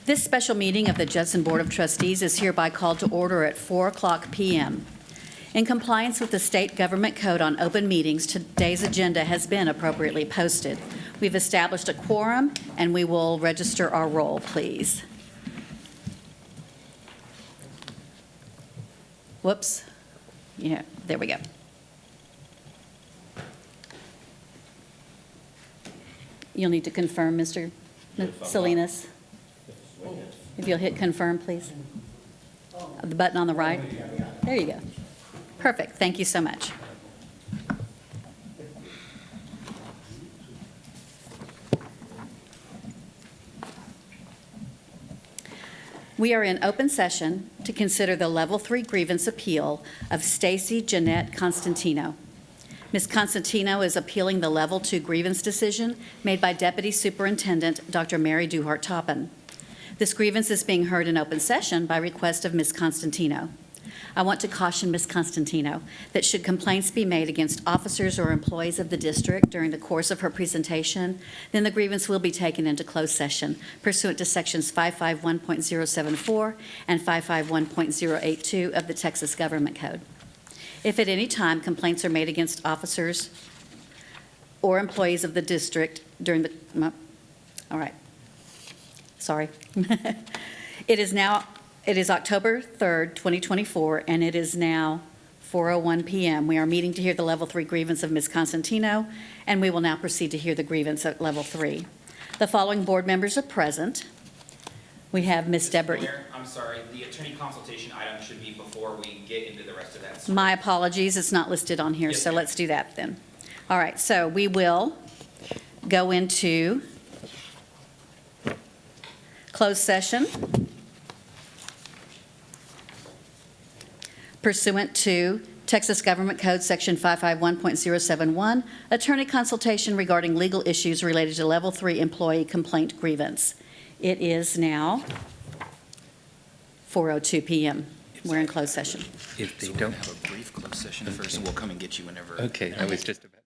This special meeting of the Judson Board of Trustees is hereby called to order at 4:00 p.m. In compliance with the State Government Code on Open Meetings, today's agenda has been appropriately posted. We've established a quorum, and we will register our roll, please. Whoops. Yeah, there we go. You'll need to confirm, Mr. Salinas. If you'll hit confirm, please. The button on the right. There you go. Perfect. Thank you so much. We are in open session to consider the Level 3 grievance appeal of Stacy Jeanette Constantino. Ms. Constantino is appealing the Level 2 grievance decision made by Deputy Superintendent Dr. Mary Duhart-Toppin. This grievance is being heard in open session by request of Ms. Constantino. I want to caution Ms. Constantino that should complaints be made against officers or employees of the district during the course of her presentation, then the grievance will be taken into closed session pursuant to Sections 551.074 and 551.082 of the Texas Government Code. If at any time complaints are made against officers or employees of the district during the, all right, sorry. It is October 3rd, 2024, and it is now 4:01 p.m. We are meeting to hear the Level 3 grievance of Ms. Constantino, and we will now proceed to hear the grievance at Level 3. The following board members are present. We have Ms. Deborah. Mayor, I'm sorry, the attorney consultation item should be before we get into the rest of that. My apologies, it's not listed on here, Yes, so ma'am. let's do that then. All right, so we will go into closed session pursuant to Texas Government Code Section 551.071, attorney consultation regarding legal issues related to Level 3 employee complaint grievance. It is now 4:02 p.m. We're in closed session. If they So we're don't, gonna have a brief closed session first, and we'll come and get you whenever. okay, I was just about.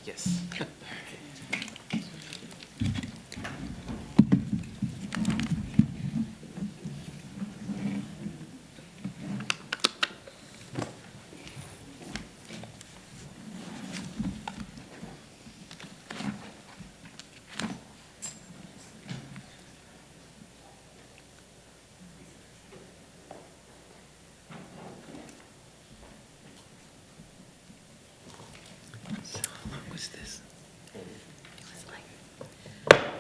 Yes. So how long was this?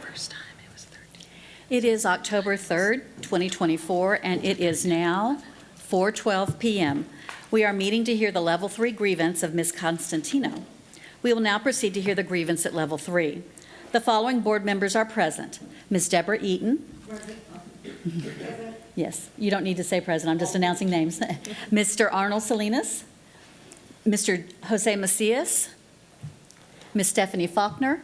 First time it was 13. It is October 3rd, 2024, and it is now 4:12 p.m. We are meeting to hear the Level 3 grievance of Ms. Constantino. We will now proceed to hear the grievance at Level 3. The following board members are present. Ms. Deborah Eaton. Yes, you don't need to say present, I'm just announcing names. Mr. Arnold Salinas, Mr. Jose Macias, Ms. Stephanie Faulkner,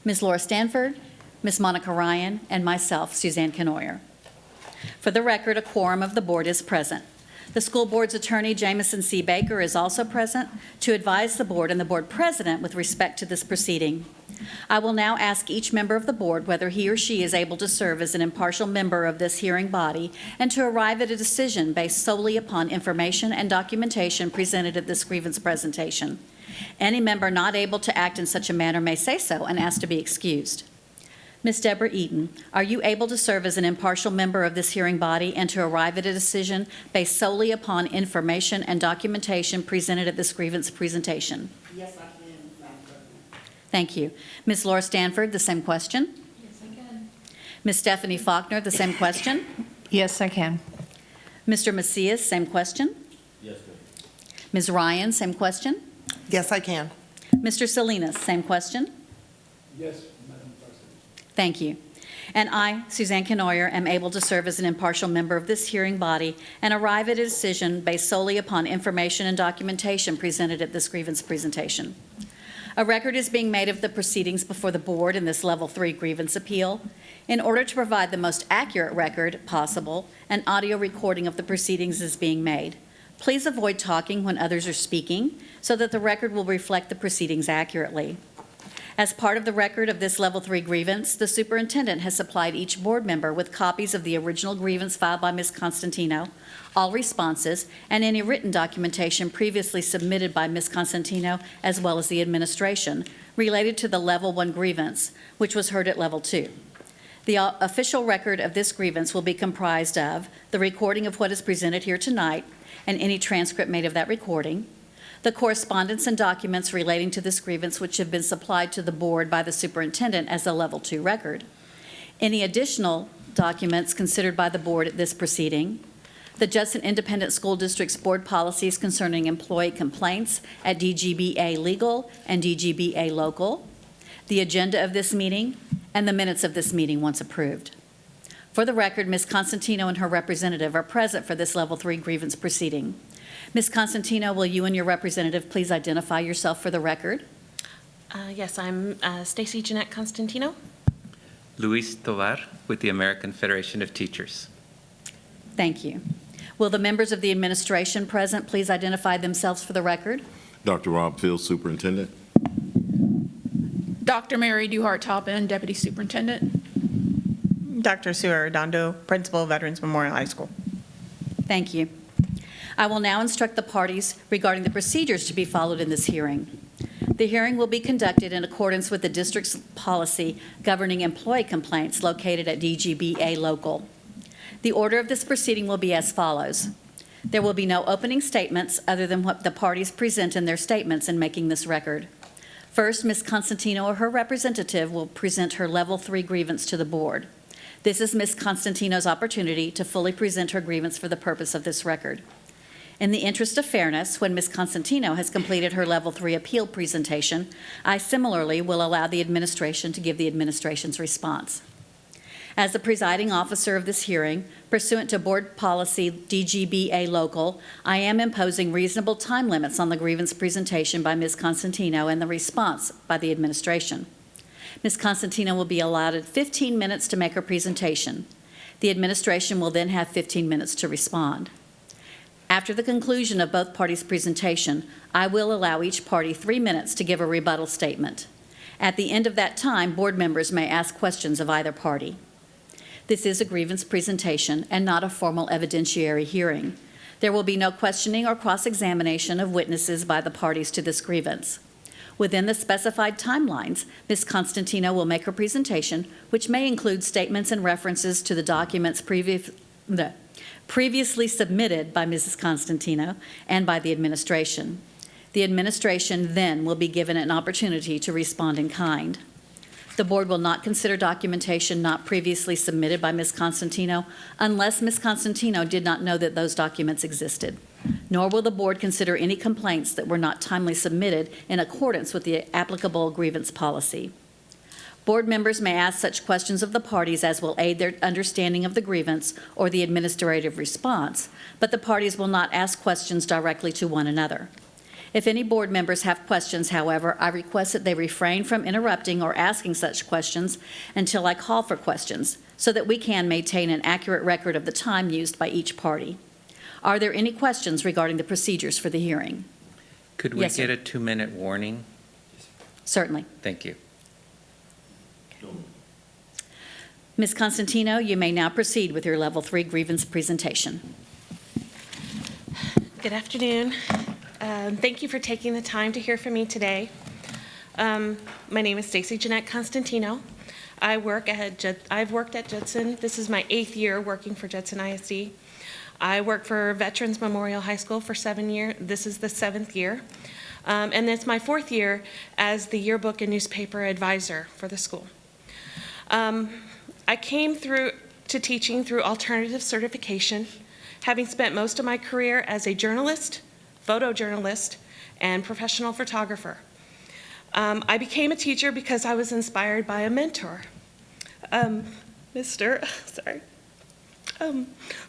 Ms. Laura Stanford, Ms. Monica Ryan, and myself, Suzanne Canoyer. For the record, a quorum of the board is present. The school board's attorney, Jamison C. Baker, is also present to advise the board and the board president with respect to this proceeding. I will now ask each member of the board whether he or she is able to serve as an impartial member of this hearing body and to arrive at a decision based solely upon information and documentation presented at this grievance presentation. Any member not able to act in such a manner may say so and ask to be excused. Ms. Deborah Eaton, are you able to serve as an impartial member of this hearing body and to arrive at a decision based solely upon information and documentation presented at this grievance presentation? Yes, I can, Madam President. Thank you. Ms. Laura Stanford, the same question. Yes, I can. Ms. Stephanie Faulkner, the same question. Yes, I can. Mr. Macias, same question. Yes, ma'am. Ms. Ryan, same question. Yes, I can. Mr. Salinas, same question. Yes, Madam President. Thank you. And I, Suzanne Canoyer, am able to serve as an impartial member of this hearing body and arrive at a decision based solely upon information and documentation presented at this grievance presentation. A record is being made of the proceedings before the board in this Level 3 grievance appeal. In order to provide the most accurate record possible, an audio recording of the proceedings is being made. Please avoid talking when others are speaking so that the record will reflect the proceedings accurately. As part of the record of this Level 3 grievance, the superintendent has supplied each board member with copies of the original grievance filed by Ms. Constantino, all responses, and any written documentation previously submitted by Ms. Constantino, as well as the administration, related to the Level 1 grievance, which was heard at Level 2. The official record of this grievance will be comprised of the recording of what is presented here tonight and any transcript made of that recording, the correspondence and documents relating to this grievance which have been supplied to the board by the superintendent as a Level 2 record, any additional documents considered by the board at this proceeding, the Judson Independent School District's board policies concerning employee complaints at DGBA Legal and DGBA Local, the agenda of this meeting, and the minutes of this meeting once approved. For the record, Ms. Constantino and her representative are present for this Level 3 grievance proceeding. Ms. Constantino, will you and your representative please identify yourself for the record? Yes, I'm Stacy Jeanette Constantino. Luis Tovar with the American Federation of Teachers. Thank you. Will the members of the administration present please identify themselves for the record? Dr. Rob Fields, Superintendent. Dr. Mary Duhart-Toppin, Deputy Superintendent. Dr. Sue Arredondo, Principal of Veterans Memorial High School. Thank you. I will now instruct the parties regarding the procedures to be followed in this hearing. The hearing will be conducted in accordance with the district's policy governing employee complaints located at DGBA Local. The order of this proceeding will be as follows. There will be no opening statements other than what the parties present in their statements in making this record. First, Ms. Constantino or her representative will present her Level 3 grievance to the board. This is Ms. Constantino's opportunity to fully present her grievance for the purpose of this record. In the interest of fairness, when Ms. Constantino has completed her Level 3 appeal presentation, I similarly will allow the administration to give the administration's response. As the presiding officer of this hearing, pursuant to Board Policy DGBA Local, I am imposing reasonable time limits on the grievance presentation by Ms. Constantino and the response by the administration. Ms. Constantino will be allotted 15 minutes to make her presentation. The administration will then have 15 minutes to respond. After the conclusion of both parties' presentation, I will allow each party 3 minutes to give a rebuttal statement. At the end of that time, board members may ask questions of either party. This is a grievance presentation and not a formal evidentiary hearing. There will be no questioning or cross-examination of witnesses by the parties to this grievance. Within the specified timelines, Ms. Constantino will make her presentation, which may include statements and references to the documents previously submitted by Mrs. Constantino and by the administration. The administration then will be given an opportunity to respond in kind. The board will not consider documentation not previously submitted by Ms. Constantino unless Ms. Constantino did not know that those documents existed. Nor will the board consider any complaints that were not timely submitted in accordance with the applicable grievance policy. Board members may ask such questions of the parties as will aid their understanding of the grievance or the administrative response, but the parties will not ask questions directly to one another. If any board members have questions, however, I request that they refrain from interrupting or asking such questions until I call for questions, so that we can maintain an accurate record of the time used by each party. Are there any questions regarding the procedures for the hearing? Could we Yes, sir. get a 2-minute warning? Certainly. Thank you. Ms. Constantino, you may now proceed with your Level 3 grievance presentation. Good afternoon. Thank you for taking the time to hear from me today. My name is Stacy Jeanette Constantino. I've worked at Judson. This is my 8th year working for Judson ISD. I worked for Veterans Memorial High School for 7 years. This is the 7th year. And it's my 4th year as the yearbook and newspaper advisor for the school. I came through to teaching through alternative certification, having spent most of my career as a journalist, photojournalist, and professional photographer. I became a teacher because I was inspired by a mentor, Mr.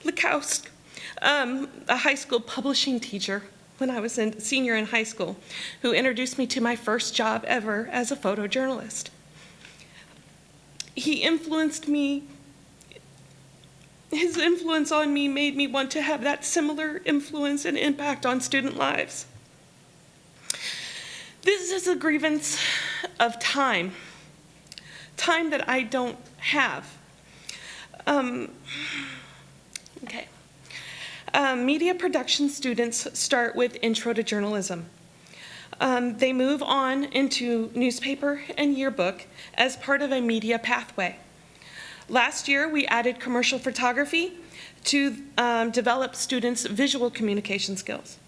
Lukowsk, a high school publishing teacher when I was a senior in high school, who introduced me to my first job ever as a photojournalist. He influenced me. His influence on me made me want to have that similar influence and impact on student lives. This is a grievance of time that I don't have. Media production students start with Intro to Journalism. They move on into newspaper and yearbook as part of a media pathway. Last year, we added commercial photography to develop students' visual communication skills.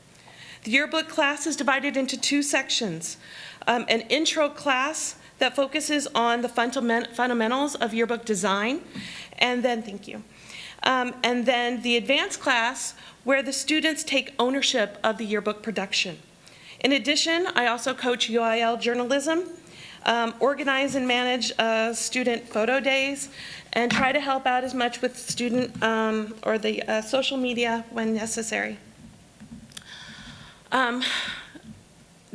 The yearbook class is divided into 2 sections. An intro class that focuses on the fundamentals of yearbook design, and then, and then the advanced class where the students take ownership of the yearbook production. In addition, I also coach UIL journalism, organize and manage student photo days, and try to help out as much with student or the social media when necessary.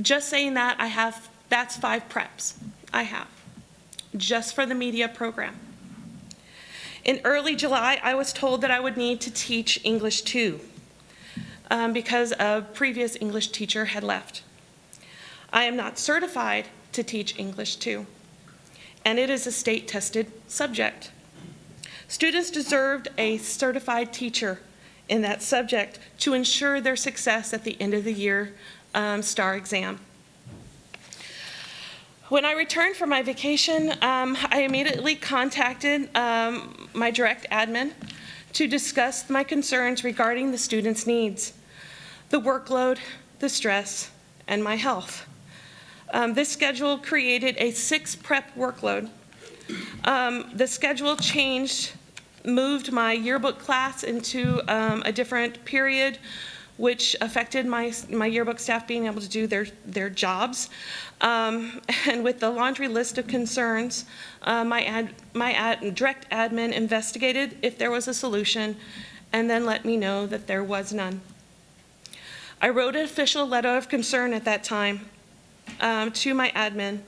Just saying that, that's 5 preps I have, just for the media program. In early July, I was told that I would need to teach English 2 because a previous English teacher had left. I am not certified to teach English 2, and it is a state-tested subject. Students deserved a certified teacher in that subject to ensure their success at the end of the year STAR exam. When I returned from my vacation, I immediately contacted my direct admin to discuss my concerns regarding the students' needs, the workload, the stress, and my health. This schedule created a 6 prep workload. The schedule changed, moved my yearbook class into a different period, which affected my yearbook staff being able to do their jobs. And with the laundry list of concerns, my direct admin investigated if there was a solution and then let me know that there was none. I wrote an official letter of concern at that time to my admin,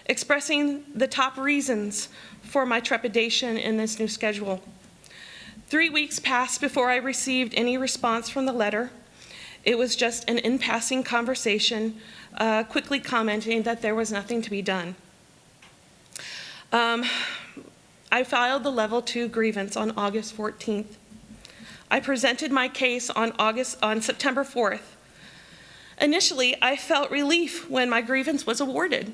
expressing the top reasons for my trepidation in this new schedule. 3 weeks passed before I received any response from the letter, It was just an in-passing conversation, quickly commenting that there was nothing to be done. I filed the level 2 grievance on August 14th. I presented my case on September 4th. Initially, I felt relief when my grievance was awarded.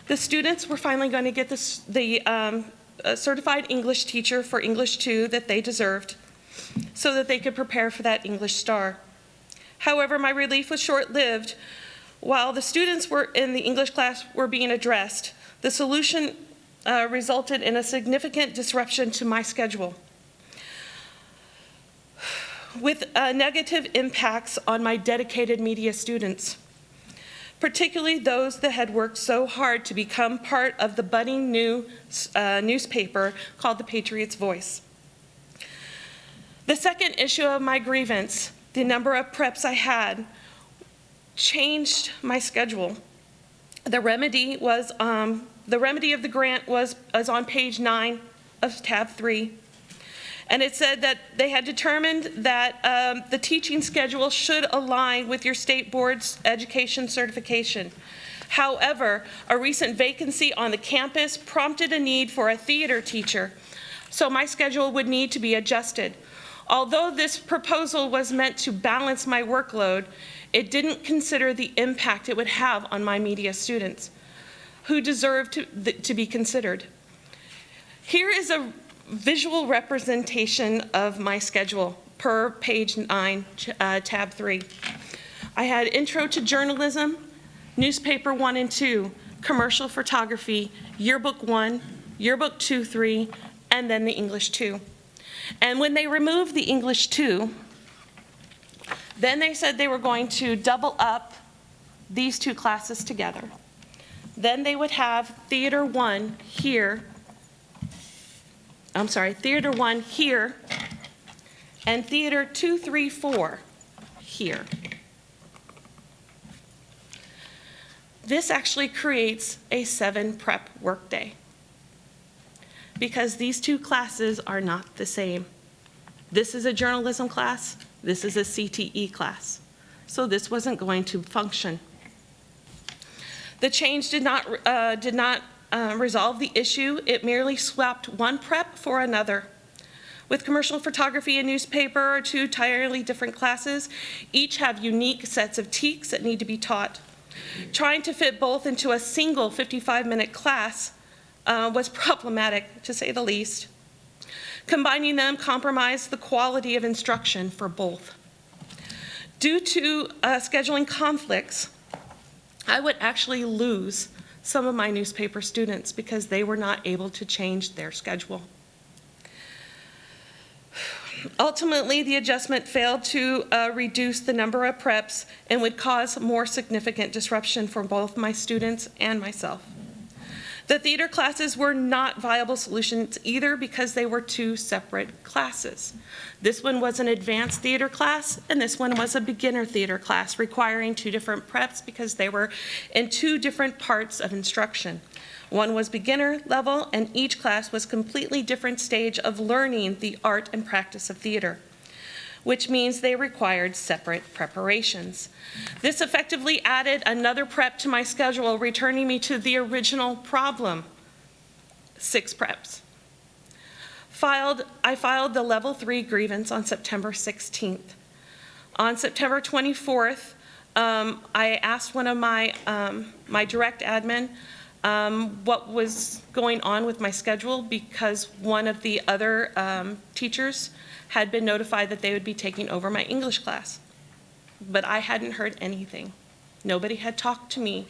The students were finally going to get the certified English teacher for English 2 that they deserved so that they could prepare for that English star. However, my relief was short-lived. While the students were in the English class were being addressed, the solution resulted in a significant disruption to my schedule, with negative impacts on my dedicated media students, particularly those that had worked so hard to become part of the budding new newspaper called The Patriot's Voice. The second issue of my grievance, the number of preps I had, changed my schedule. The remedy of the grant was on page 9 of tab 3. And it said that they had determined that the teaching schedule should align with your state board's education certification. However, a recent vacancy on the campus prompted a need for a theater teacher, so my schedule would need to be adjusted. Although this proposal was meant to balance my workload, it didn't consider the impact it would have on my media students, who deserve to be considered. Here is a visual representation of my schedule per page 9, tab 3. I had Intro to Journalism, Newspaper 1 and 2, Commercial Photography, Yearbook 1, Yearbook 2, 3, and then the English 2. And when they removed the English 2, then they said they were going to double up these two classes together. Then they would have Theater 1 here, Theater 1 here, and Theater 2, 3, 4 here. This actually creates a 7 prep workday, because these two classes are not the same. This is a journalism class, this is a CTE class. So this wasn't going to function. The change did not resolve the issue. It merely swapped one prep for another. With commercial photography and newspaper are two entirely different classes. Each have unique sets of TEKS that need to be taught. Trying to fit both into a single 55-minute class was problematic, to say the least. Combining them compromised the quality of instruction for both. Due to scheduling conflicts, I would actually lose some of my newspaper students because they were not able to change their schedule. Ultimately, the adjustment failed to reduce the number of preps and would cause more significant disruption for both my students and myself. The theater classes were not viable solutions either because they were two separate classes. This one was an advanced theater class, and this one was a beginner theater class, requiring two different preps because they were in two different parts of instruction. One was beginner level, and each class was completely different stage of learning the art and practice of theater, which means they required separate preparations. This effectively added another prep to my schedule, returning me to the original problem, 6 preps. I filed the level 3 grievance on September 16th. On September 24th, I asked one of my direct admin what was going on with my schedule because one of the other teachers had been notified that they would be taking over my English class. But I hadn't heard anything. Nobody had talked to me.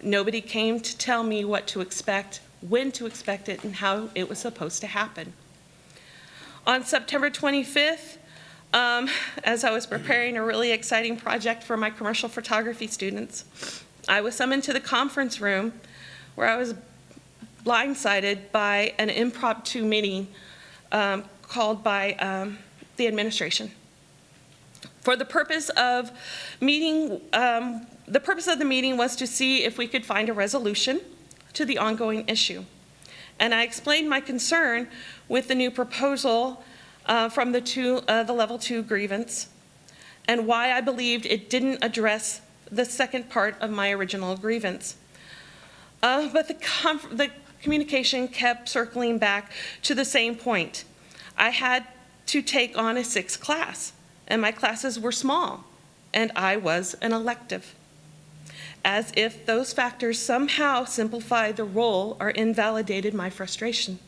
Nobody came to tell me what to expect, when to expect it, and how it was supposed to happen. On September 25th, as I was preparing a really exciting project for my commercial photography students, I was summoned to the conference room where I was blindsided by an impromptu meeting called by the administration. For the purpose of the meeting was to see if we could find a resolution to the ongoing issue. And I explained my concern with the new proposal from the level 2 grievance. and why I believed it didn't address the second part of my original grievance. But the communication kept circling back to the same point. I had to take on a 6th class, and my classes were small, and I was an elective. As if those factors somehow simplified the role or invalidated my frustration.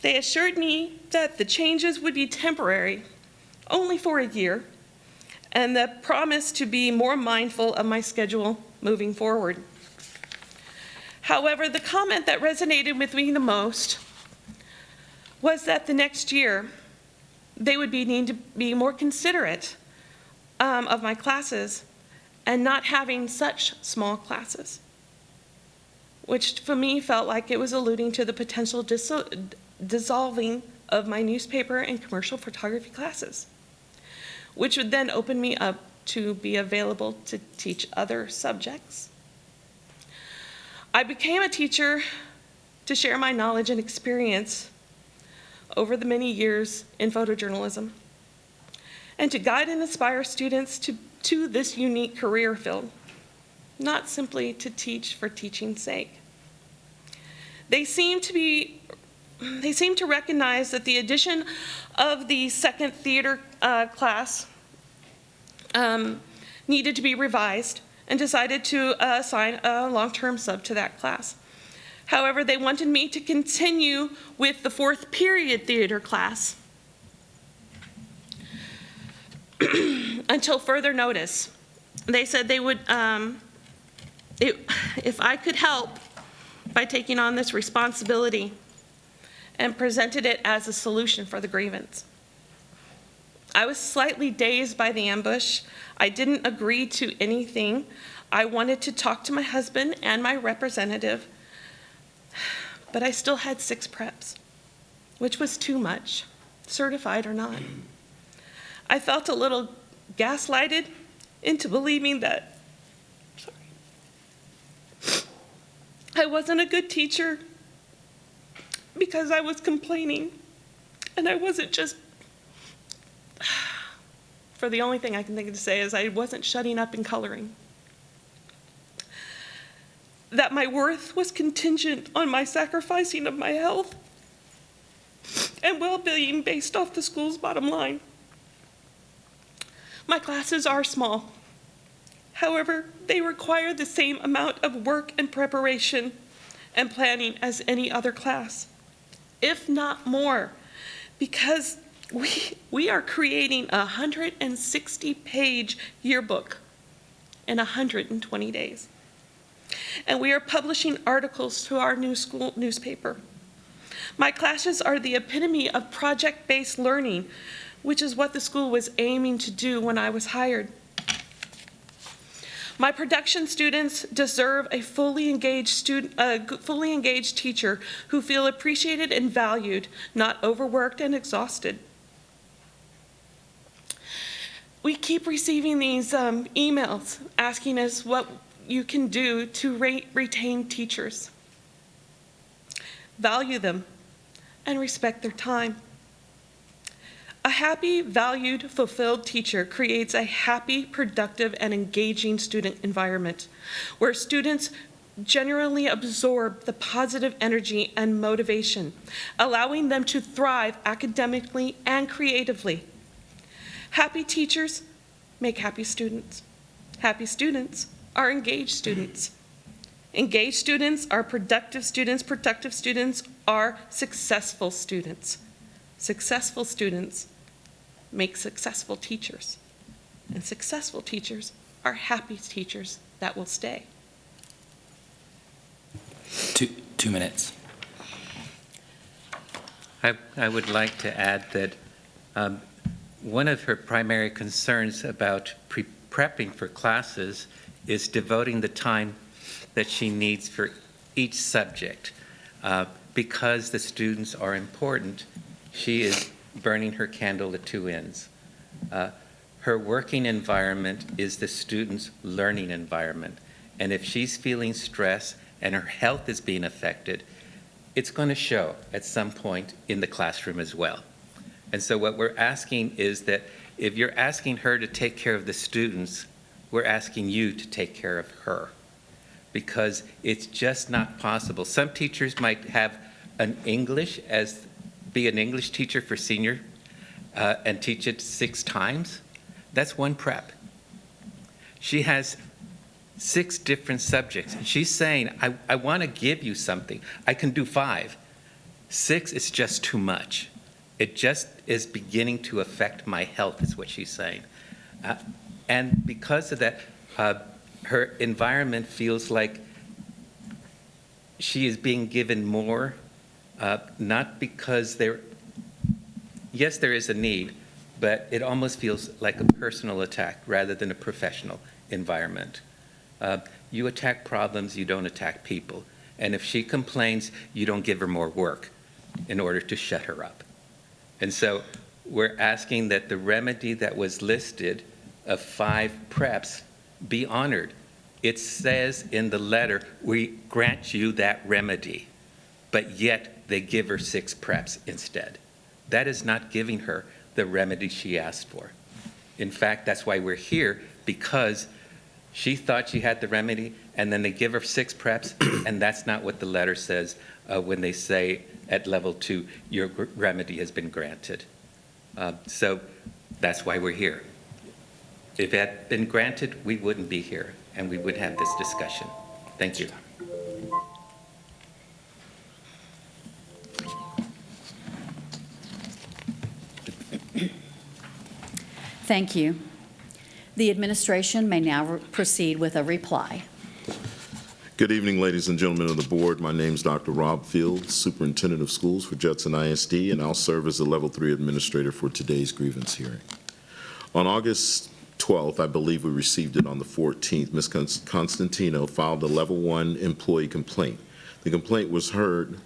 They assured me that the changes would be temporary, only for a year, and the promise to be more mindful of my schedule moving forward. However, the comment that resonated with me the most was that the next year they would need to be more considerate of my classes and not having such small classes, which for me felt like it was alluding to the potential dissolving of my newspaper and commercial photography classes, which would then open me up to be available to teach other subjects. I became a teacher to share my knowledge and experience over the many years in photojournalism, and to guide and inspire students to this unique career field, not simply to teach for teaching's sake. They seem to recognize that the addition of the second theater class needed to be revised, and decided to assign a long-term sub to that class. However, they wanted me to continue with the 4th period theater class until further notice. They said they would, if I could help by taking on this responsibility, and presented it as a solution for the grievance. I was slightly dazed by the ambush. I didn't agree to anything. I wanted to talk to my husband and my representative, but I still had 6 preps, which was too much, certified or not. I felt a little gaslighted into believing that, I wasn't a good teacher because I was complaining, and I wasn't just, for the only thing I can think of to say is I wasn't shutting up and coloring. That my worth was contingent on my sacrificing of my health and well-being based off the school's bottom line. My classes are small. However, they require the same amount of work and preparation and planning as any other class, if not more, because we are creating a 160-page yearbook in 120 days. And we are publishing articles to our new school newspaper. My classes are the epitome of project-based learning, which is what the school was aiming to do when I was hired. My production students deserve a fully engaged teacher who feel appreciated and valued, not overworked and exhausted. We keep receiving these emails asking us what you can do to retain teachers. Value them and respect their time. A happy, valued, fulfilled teacher creates a happy, productive, and engaging student environment where students generally absorb the positive energy and motivation, allowing them to thrive academically and creatively. Happy teachers make happy students. Happy students are engaged students. Engaged students are productive students. Productive students are successful students. Successful students make successful teachers. And successful teachers are happy teachers that will stay. 2 minutes. I would like to add that one of her primary concerns about prepping for classes is devoting the time that she needs for each subject. Because the students are important, she is burning her candle at 2 ends. Her working environment is the student's learning environment. And if she's feeling stress and her health is being affected, it's going to show at some point in the classroom as well. And so what we're asking is that If you're asking her to take care of the students, we're asking you to take care of her, because it's just not possible. Some teachers might have be an English teacher for senior and teach it 6 times. That's 1 prep. She has 6 different subjects. And she's saying, I want to give you something. I can do 5. 6 is just too much. It just is beginning to affect my health, is what she's saying. And because of that, her environment feels like she is being given more, not because yes, there is a need, but it almost feels like a personal attack rather than a professional environment. You attack problems, you don't attack people. And if she complains, you don't give her more work in order to shut her up. And so we're asking that the remedy that was listed of 5 preps be honored. It says in the letter, we grant you that remedy, but yet they give her 6 preps instead. That is not giving her the remedy she asked for. In fact, that's why we're here, because she thought she had the remedy, and then they give her 6 preps, and that's not what the letter says when they say at level 2, your remedy has been granted. So that's why we're here. If it had been granted, we wouldn't be here, and we would have this discussion. Thank you. Thank you. The administration may now proceed with a reply. Good evening, ladies and gentlemen of the board. My name is Dr. Rob Fields, Superintendent of Schools for Judson ISD, and I'll serve as the Level 3 Administrator for today's grievance hearing. On August 12th, I believe we received it on the 14th, Ms. Constantino filed a Level 1 employee complaint. The complaint was heard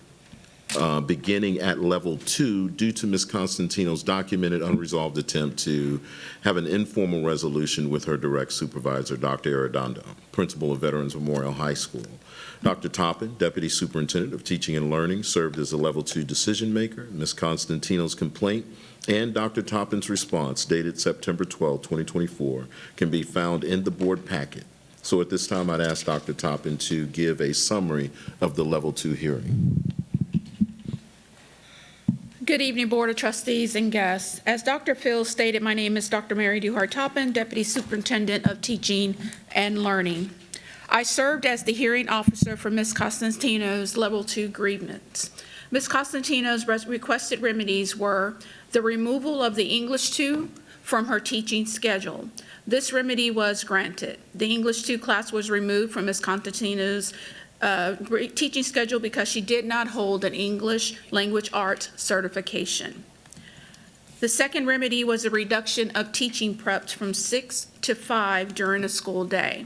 beginning at Level 2 due to Ms. Constantino's documented unresolved attempt to have an informal resolution with her direct supervisor, Dr. Arredondo, principal of Veterans Memorial High School. Dr. Toppin, Deputy Superintendent of Teaching and Learning, served as a Level 2 decision maker. Ms. Constantino's complaint and Dr. Toppin's response, dated September 12, 2024, can be found in the board packet. So at this time, I'd ask Dr. Toppin to give a summary of the Level 2 hearing. Good evening, Board of Trustees and guests. As Dr. Fields stated, my name is Dr. Mary Duhart-Toppin, Deputy Superintendent of Teaching and Learning. I served as the hearing officer for Ms. Constantino's Level 2 grievance. Ms. Constantino's requested remedies were the removal of the English 2 from her teaching schedule. This remedy was granted. The English 2 class was removed from Ms. Constantino's teaching schedule because she did not hold an English language arts certification. The second remedy was a reduction of teaching preps from 6 to 5 during a school day.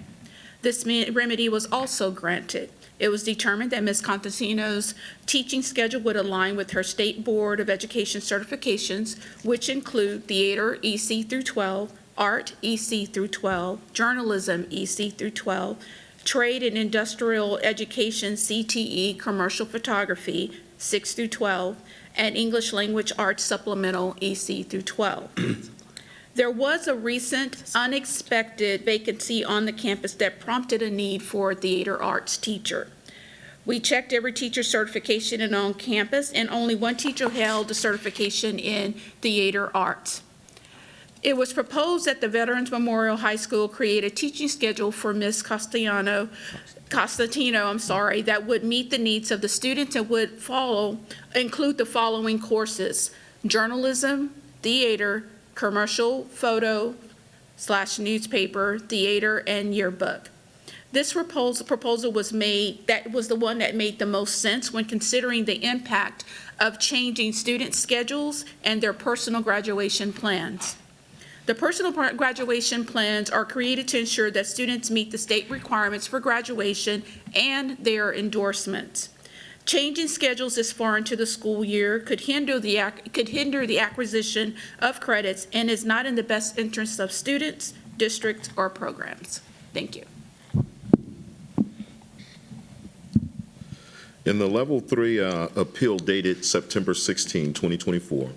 This remedy was also granted. It was determined that Ms. Constantino's teaching schedule would align with her State Board of Education certifications, which include theater EC through 12, art EC through 12, journalism EC through 12, Trade and Industrial Education, CTE, Commercial Photography, 6 through 12, and English Language Arts Supplemental, EC through 12. There was a recent unexpected vacancy on the campus that prompted a need for a theater arts teacher. We checked every teacher certification and on campus, and only one teacher held the certification in theater arts. It was proposed that the Veterans Memorial High School create a teaching schedule for Ms. Constantino, that would meet the needs of the students and would include the following courses: journalism, theater, commercial photo / newspaper, theater, and yearbook. This proposal was made, that was the one that made the most sense when considering the impact of changing student schedules and their personal graduation plans. The personal graduation plans are created to ensure that students meet the state requirements for graduation and their endorsements. Changing schedules this far into the school year could hinder the acquisition of credits and is not in the best interest of students, districts, or programs. Thank you. In the Level 3 appeal dated September 16, 2024,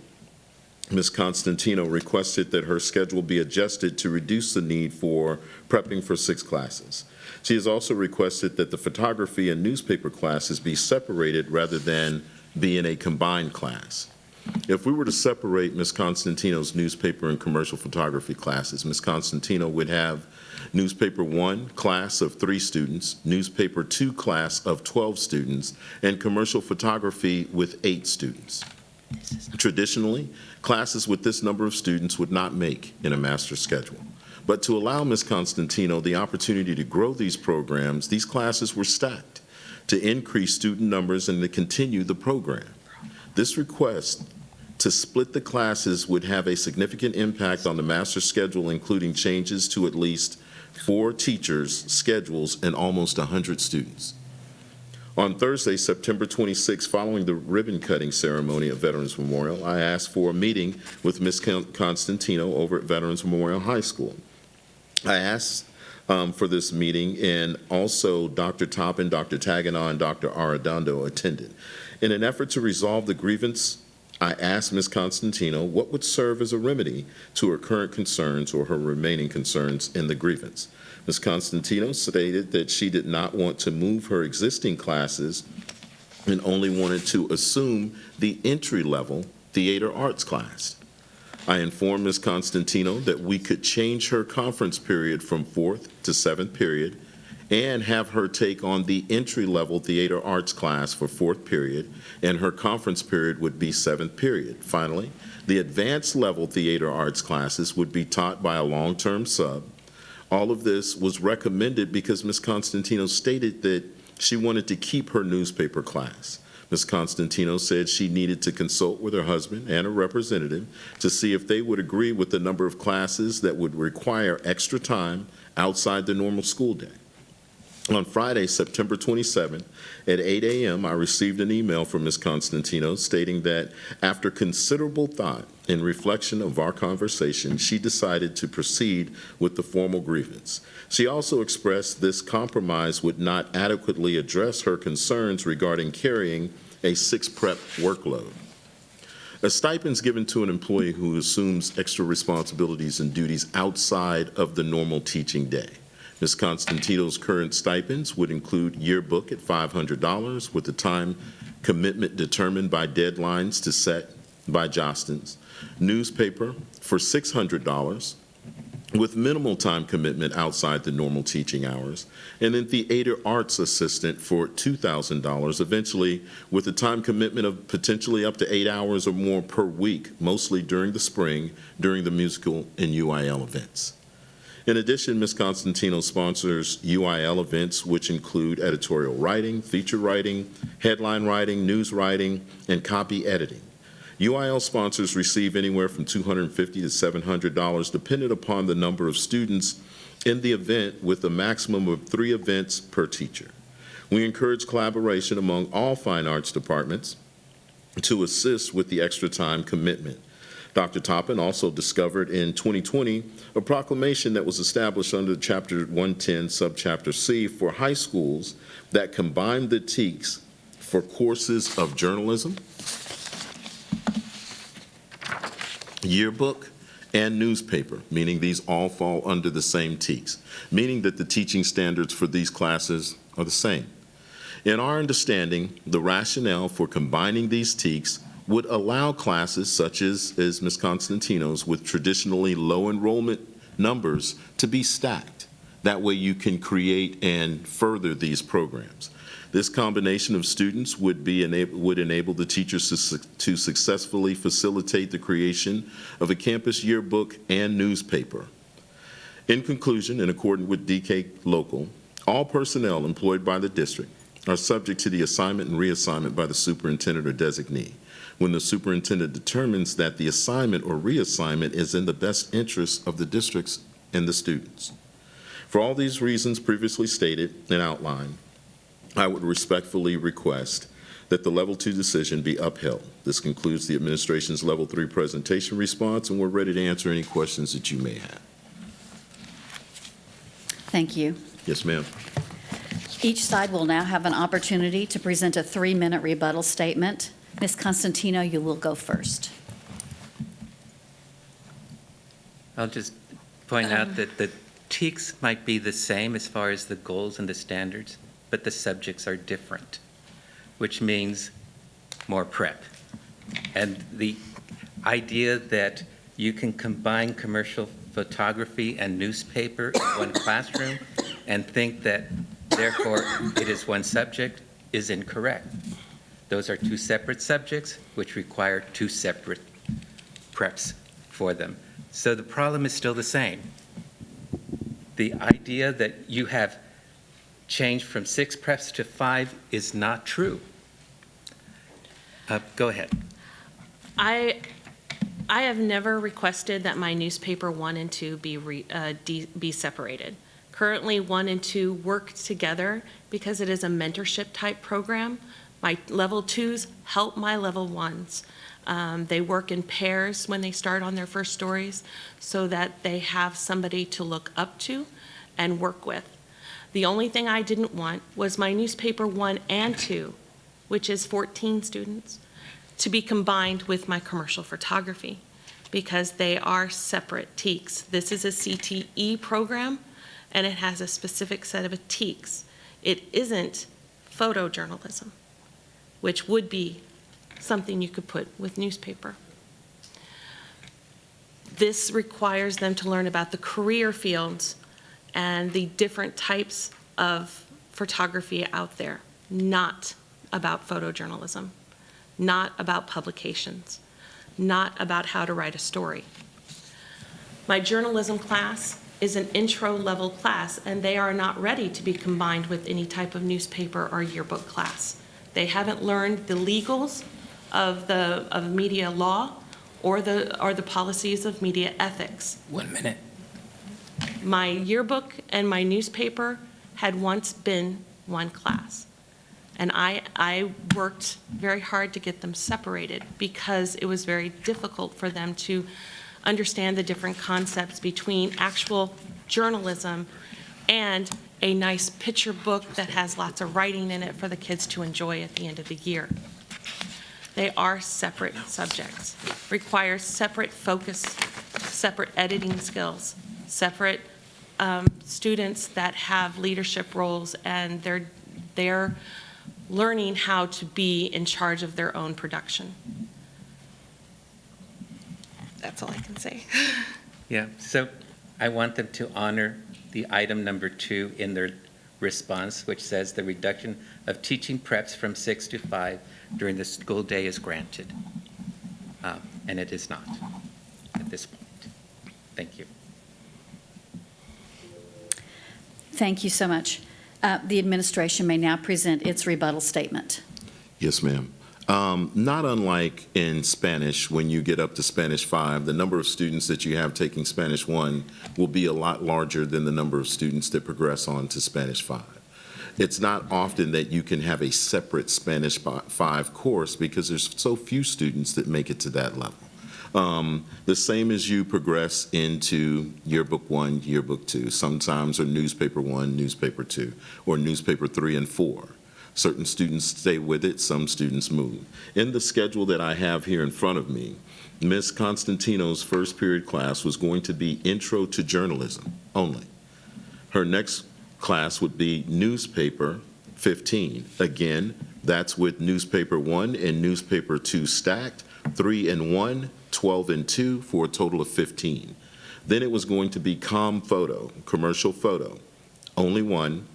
Ms. Constantino requested that her schedule be adjusted to reduce the need for prepping for 6 classes. She has also requested that the photography and newspaper classes be separated rather than be in a combined class. If we were to separate Ms. Constantino's newspaper and commercial photography classes, Ms. Constantino would have newspaper 1 class of 3 students, newspaper 2 class of 12 students, and commercial photography with 8 students. Traditionally, classes with this number of students would not make in a master schedule. But to allow Ms. Constantino the opportunity to grow these programs, these classes were stacked to increase student numbers and to continue the program. This request to split the classes would have a significant impact on the master schedule, including changes to at least 4 teachers' schedules and almost 100 students. On Thursday, September 26, following the ribbon-cutting ceremony at Veterans Memorial, I asked for a meeting with Ms. Constantino over at Veterans Memorial High School. I asked for this meeting, and also Dr. Toppin, Dr. Tagana, and Dr. Arredondo attended. In an effort to resolve the grievance, I asked Ms. Constantino what would serve as a remedy to her current concerns or her remaining concerns in the grievance. Ms. Constantino stated that she did not want to move her existing classes and only wanted to assume the entry-level theater arts class. I informed Ms. Constantino that we could change her conference period from 4th to 7th period and have her take on the entry-level theater arts class for 4th period, and her conference period would be 7th period. Finally, the advanced level theater arts classes would be taught by a long-term sub. All of this was recommended because Ms. Constantino stated that she wanted to keep her newspaper class. Ms. Constantino said she needed to consult with her husband and a representative to see if they would agree with the number of classes that would require extra time outside the normal school day. On Friday, September 27, at 8 a.m., I received an email from Ms. Constantino stating that after considerable thought and reflection of our conversation, she decided to proceed with the formal grievance. She also expressed this compromise would not adequately address her concerns regarding carrying a 6 prep workload. A stipend is given to an employee who assumes extra responsibilities and duties outside of the normal teaching day. Ms. Constantino's current stipends would include yearbook at $500 with the time commitment determined by deadlines to set by Jostens, newspaper for $600 with minimal time commitment outside the normal teaching hours, and then theater arts assistant for $2,000, eventually with a time commitment of potentially up to 8 hours or more per week, mostly during the spring, during the musical and UIL events. In addition, Ms. Constantino sponsors UIL events, which include editorial writing, feature writing, headline writing, news writing, and copy editing. UIL sponsors receive anywhere from $250 to $700, depending upon the number of students in the event, with a maximum of 3 events per teacher. We encourage collaboration among all fine arts departments to assist with the extra time commitment. Dr. Toppin also discovered in 2020 a proclamation that was established under Chapter 110, Subchapter C, for high schools that combine the TEKS for courses of journalism, yearbook, and newspaper, meaning these all fall under the same TEKS, meaning that the teaching standards for these classes are the same. In our understanding, the rationale for combining these TEKS would allow classes such as Ms. Constantino's with traditionally low enrollment numbers to be stacked. That way you can create and further these programs. This combination of students would enable the teachers to successfully facilitate the creation of a campus yearbook and newspaper. In conclusion, in accordance with DK Local, all personnel employed by the district are subject to the assignment and reassignment by the superintendent or designee, when the superintendent determines that the assignment or reassignment is in the best interest of the districts and the students. For all these reasons previously stated and outlined, I would respectfully request that the Level 2 decision be upheld. This concludes the administration's Level 3 presentation response, and we're ready to answer any questions that you may have. Thank you. Yes, ma'am. Each side will now have an opportunity to present a 3-minute rebuttal statement. Ms. Constantino, you will go first. I'll just point out that the TEKS might be the same as far as the goals and the standards, but the subjects are different, which means more prep. And the idea that you can combine commercial photography and newspaper in one classroom and think that therefore it is one subject is incorrect. Those are two separate subjects which require two separate preps for them. So the problem is still the same. The idea that you have changed from 6 preps to 5 is not true. Go ahead. I have never requested that my newspaper 1 and 2 be separated. Currently, 1 and 2 work together because it is a mentorship type program. My level 2s help my level 1s. They work in pairs when they start on their first stories so that they have somebody to look up to and work with. The only thing I didn't want was my newspaper 1 and 2, which is 14 students, to be combined with my commercial photography because they are separate TEKS. This is a CTE program and it has a specific set of TEKS. It isn't photojournalism, which would be something you could put with newspaper. This requires them to learn about the career fields and the different types of photography out there, not about photojournalism, not about publications, not about how to write a story. My journalism class is an intro level class, and they are not ready to be combined with any type of newspaper or yearbook class. They haven't learned the legals of media law or the policies of media ethics. 1 minute. My yearbook and my newspaper had once been one class. And I worked very hard to get them separated because it was very difficult for them to understand the different concepts between actual journalism and a nice picture book that has lots of writing in it for the kids to enjoy at the end of the year. They are separate subjects, require separate focus, separate editing skills, separate students that have leadership roles, and they're learning how to be in charge of their own production. That's all I can say. Yeah, so I want them to honor the item number 2 in their response, which says the reduction of teaching preps from 6 to 5 during the school day is granted. And it is not at this point. Thank you. Thank you so much. The administration may now present its rebuttal statement. Yes, ma'am. Not unlike in Spanish, when you get up to Spanish 5, the number of students that you have taking Spanish 1 will be a lot larger than the number of students that progress on to Spanish 5. It's not often that you can have a separate Spanish 5 course because there's so few students that make it to that level. The same as you progress into yearbook 1, yearbook 2, sometimes or newspaper 1, newspaper 2, or newspaper 3 and 4. Certain students stay with it, some students move. In the schedule that I have here in front of me, Ms. Constantino's first period class was going to be Intro to Journalism only. Her next class would be Newspaper 15. Again, that's with Newspaper 1 and Newspaper 2 stacked, 3 and 1, 12 and 2, for a total of 15. Then it was going to be Com Photo, commercial photo, only 1.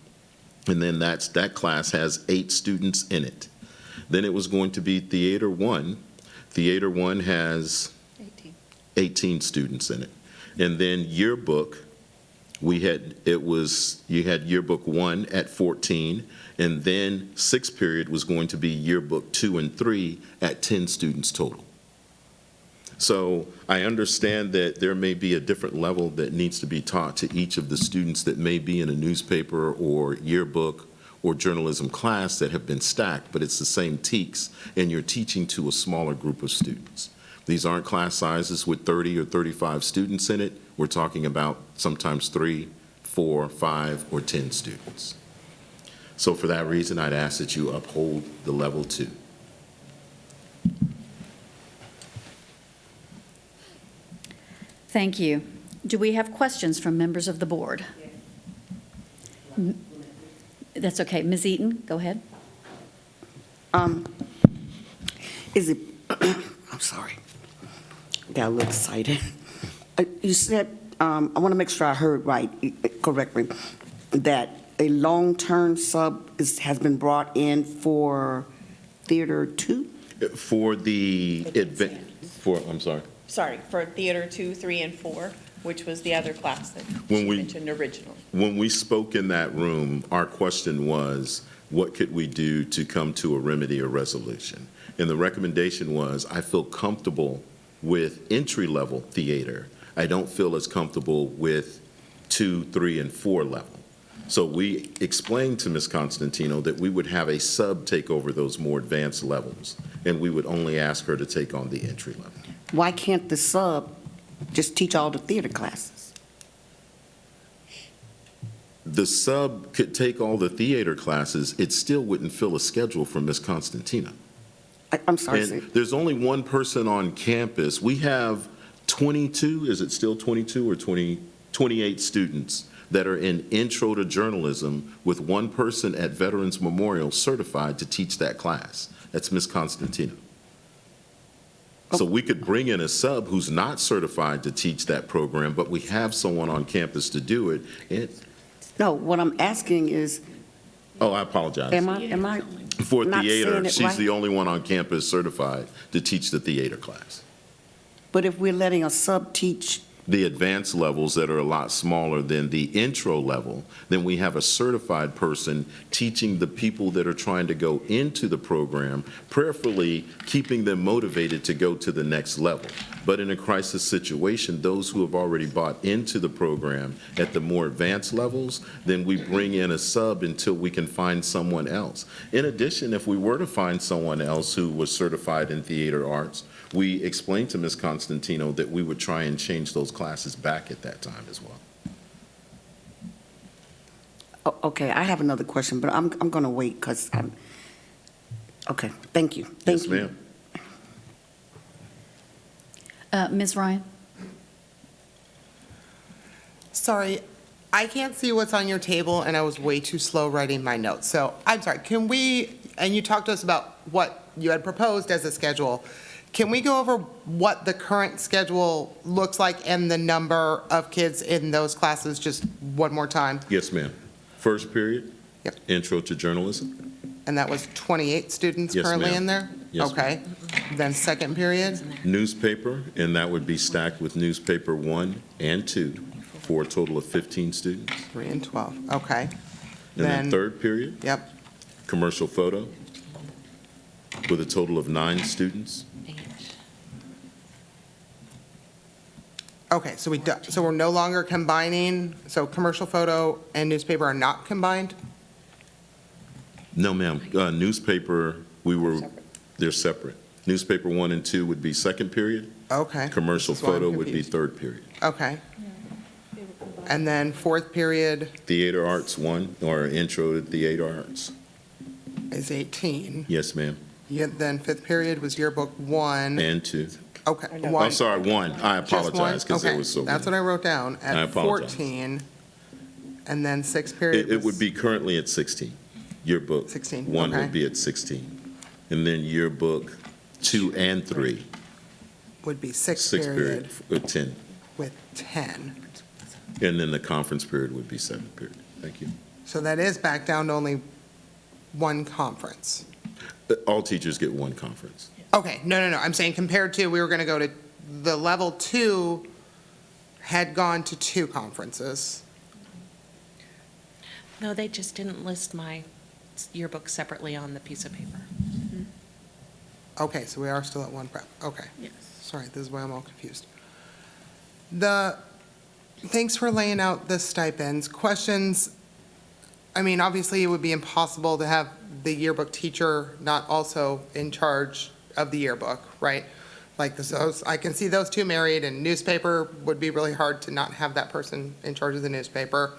And then that class has 8 students in it. Then it was going to be Theater 1. Theater 1 has 18 students in it. And then yearbook, you had yearbook 1 at 14, and then 6th period was going to be yearbook 2 and 3 at 10 students total. So I understand that there may be a different level that needs to be taught to each of the students that may be in a newspaper or yearbook or journalism class that have been stacked, but it's the same TEKS, and you're teaching to a smaller group of students. These aren't class sizes with 30 or 35 students in it. We're talking about sometimes 3, 4, 5, or 10 students. So for that reason, I'd ask that you uphold the level 2. Thank you. Do we have questions from members of the board? That's okay. Ms. Eaton, go ahead. Is it, I'm sorry, got a little excited. You said, I want to make sure I heard right, correctly, that a long-term sub has been brought in for Theater 2? For the event, I'm sorry. Sorry, for Theater 2, 3, and 4, which was the other class that When she we- mentioned originally. When we spoke in that room, our question was, what could we do to come to a remedy or resolution? And the recommendation was, I feel comfortable with entry-level theater. I don't feel as comfortable with 2, 3, and 4 level. So we explained to Ms. Constantino that we would have a sub take over those more advanced levels, and we would only ask her to take on the entry level. Why can't the sub just teach all the theater classes? The sub could take all the theater classes, it still wouldn't fill a schedule for Ms. Constantino. I'm sorry, sir. And there's only one person on campus. We have 22, is it still 22 or 28 students that are in Intro to Journalism with one person at Veterans Memorial certified to teach that class. That's Ms. Constantino. So we could bring in a sub who's not certified to teach that program, but we have someone on campus to do it. No, what I'm asking is, Oh, I apologize. am I For not theater, saying it she's right? the only one on campus certified to teach the theater class. But if we're letting a sub teach, The advanced levels that are a lot smaller than the intro level, then we have a certified person teaching the people that are trying to go into the program, prayerfully keeping them motivated to go to the next level. But in a crisis situation, those who have already bought into the program at the more advanced levels, then we bring in a sub until we can find someone else. In addition, if we were to find someone else who was certified in theater arts, we explained to Ms. Constantino that we would try and change those classes back at that time as well. okay, I have another question, but I'm going to wait because I'm, okay, thank you. Thank Yes, you. ma'am. Ms. Ryan? Sorry, I can't see what's on your table, and I was way too slow writing my notes. So I'm sorry, can we, and you talked to us about what you had proposed as a schedule. Can we go over what the current schedule looks like and the number of kids in those classes just one more time? Yes, ma'am. First period? Yep. Intro to Journalism? And that was 28 students Yes, currently ma'am. in there? Yes, Okay. Then second period? Newspaper, and that would be stacked with newspaper 1 and 2 for a total of 15 students. 3 and 12, okay. And then third period, Yep, commercial photo with a total of 9 students. okay, so so we're no longer combining, so commercial photo and newspaper are not combined? No, ma'am. Newspaper, they're separate. Newspaper 1 and 2 would be second period. Okay. Commercial This is why I'm photo would be confused. third period. Okay. And then fourth period Theater arts 1, or intro to theater arts. is 18. Yes, ma'am. Then fifth period was yearbook 1. And 2. Okay. I'm sorry, 1. I Just one? apologize because Okay, it was so that's many. what I wrote down. I At apologize. 14. And then sixth period It was- would be currently at 16. Yearbook 16, 1 okay. would be at 16. And then yearbook 2 and 3, would be sixth sixth period, period with 10. with 10. And then the conference period would be seventh period. Thank you. So that is back down to only one conference. All teachers get one conference. Okay, no, I'm saying compared to, we were going to go to, the level 2 had gone to 2 conferences. No, they just didn't list my yearbook separately on the piece of paper. Okay, so we are still at 1 prep, okay. Yes. Sorry, this is why I'm all confused. Thanks for laying out the stipends. Questions, I mean, obviously, it would be impossible to have the yearbook teacher not also in charge of the yearbook, right? Like, I can see those two married, and newspaper would be really hard to not have that person in charge of the newspaper.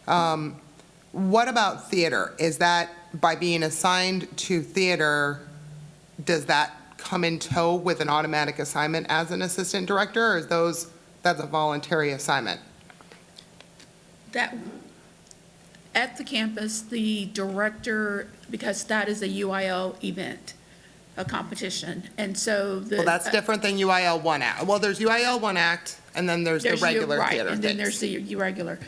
What about theater? Is that, by being assigned to theater, does that come in tow with an automatic assignment as an assistant director, or is that's a voluntary assignment. That, at the campus, the director, because that is a UIL event, a competition, and so the. Well, that's different than UIL 1 Act. Well, there's UIL 1 Act, and then there's the regular right, theater and then things. there's the irregular.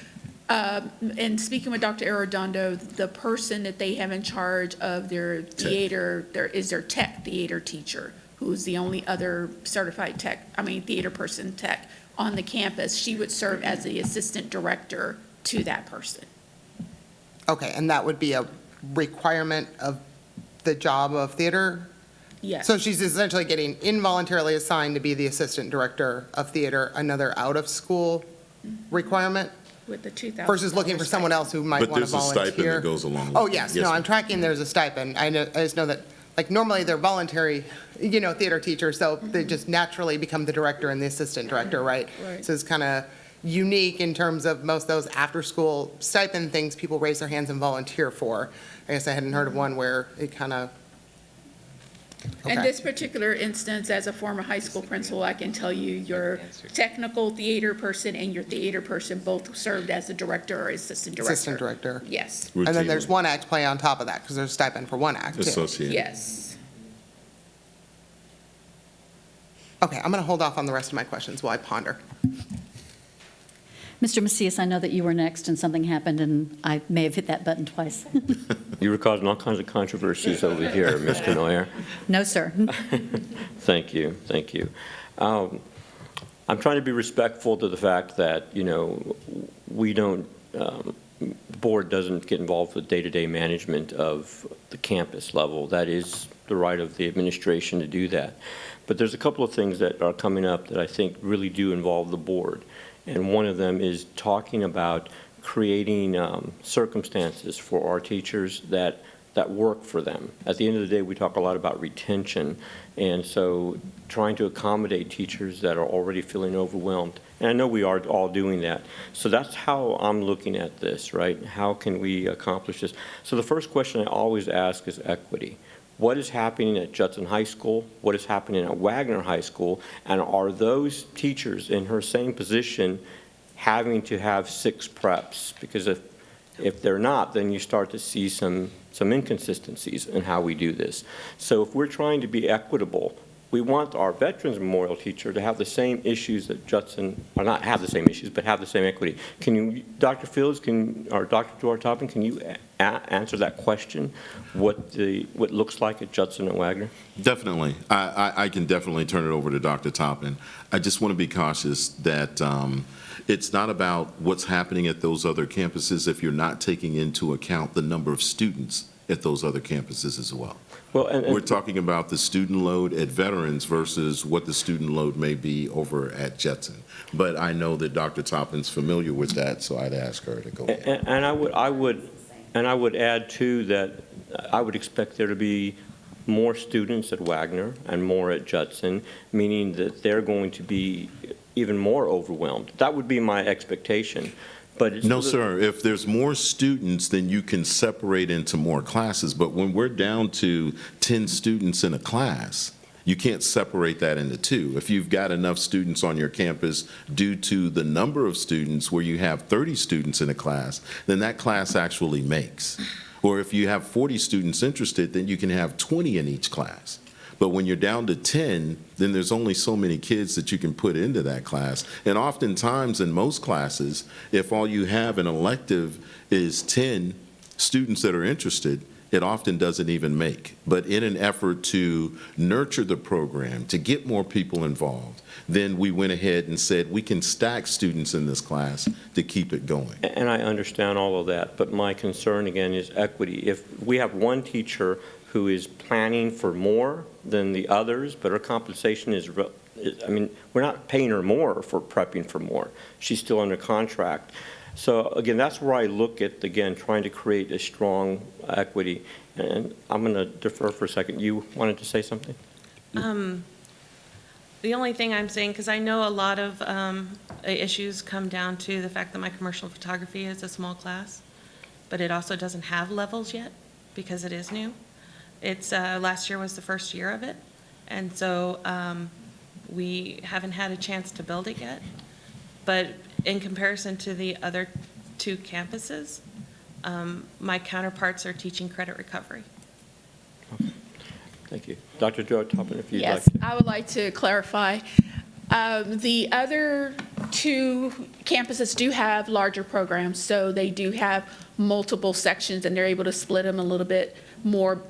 And speaking with Dr. Arredondo, the person that they have in charge of their theater, is their tech theater teacher, who's the only other certified theater person tech on the campus. She would serve as the assistant director to that person. Okay, and that would be a requirement of the job of theater? Yes. So she's essentially getting involuntarily assigned to be the assistant director of theater, another out-of-school requirement? With the $2,000. Versus looking for someone else who might But want to there's a volunteer. stipend that goes along with it. Oh, yes, no, ma'am. I'm tracking there's a stipend. I just know that, like, normally they're voluntary, theater teachers, so they just naturally become the director and the assistant director, right? Right. So it's kind of unique in terms of most of those after-school stipend things people raise their hands and volunteer for. I guess I hadn't heard of one where it kind of, In okay. this particular instance, as a former high school principal, I can tell you your technical theater person and your theater person both served as a director or assistant director. Assistant director. Yes, And then there's Routinely one act play on top of that, because there's a stipend for one act, too. Associated. yes. Okay, I'm going to hold off on the rest of my questions while I ponder. Mr. Macias, I know that you were next and something happened, and I may have hit that button twice. You were causing all kinds of controversies over here, Ms. Canoyer. No, sir. Thank you, thank you. I'm trying to be respectful to the fact that, we don't, the board doesn't get involved with day-to-day management of the campus level. That is the right of the administration to do that. But there's a couple of things that are coming up that I think really do involve the board. And one of them is talking about creating circumstances for our teachers that work for them. At the end of the day, we talk a lot about retention, and so trying to accommodate teachers that are already feeling overwhelmed. And I know we are all doing that. So that's how I'm looking at this, right? How can we accomplish this? So the first question I always ask is equity. What is happening at Judson High School? What is happening at Wagner High School? And are those teachers in her same position having to have 6 preps? Because if they're not, then you start to see some inconsistencies in how we do this. So if we're trying to be equitable, we want our Veterans Memorial teacher to have the same issues that Judson, or not have the same issues, but have the same equity. Can you, Dr. Fields, or Dr. Duarte-Toppin, can you answer that question? What looks like at Judson and Wagner? Definitely. I can definitely turn it over to Dr. Toppin. I just want to be cautious that it's not about what's happening at those other campuses if you're not taking into account the number of students at those other campuses as well. Well, and We're talking about the student load at Veterans versus what the student load may be over at Judson. But I know that Dr. Toppin's familiar with that, so I'd ask her to go ahead. And I would add too that I would expect there to be more students at Wagner and more at Judson, meaning that they're going to be even more overwhelmed. That would be my expectation. But it's No, sir. If there's more students, then you can separate into more classes. But when we're down to 10 students in a class, you can't separate that into 2. If you've got enough students on your campus due to the number of students where you have 30 students in a class, then that class actually makes. Or if you have 40 students interested, then you can have 20 in each class. But when you're down to 10, then there's only so many kids that you can put into that class. And oftentimes in most classes, if all you have an elective is 10 students that are interested, it often doesn't even make. But in an effort to nurture the program, to get more people involved, then we went ahead and said we can stack students in this class to keep it going. And I understand all of that, but my concern again is equity. If we have one teacher who is planning for more than the others, but her compensation is, we're not paying her more for prepping for more. She's still under contract. So again, that's where I look at, again, trying to create a strong equity. And I'm going to defer for a second. You wanted to say something? The only thing I'm saying, because I know a lot of issues come down to the fact that my commercial photography is a small class, but it also doesn't have levels yet because it is new. It's last year was the first year of it, and so we haven't had a chance to build it yet. But in comparison to the other two campuses, my counterparts are teaching credit recovery. Thank you. Dr. Joe Toppin, if you'd like Yes, to. I would like to clarify. The other two campuses do have larger programs, so they do have multiple sections, and they're able to split them a little bit more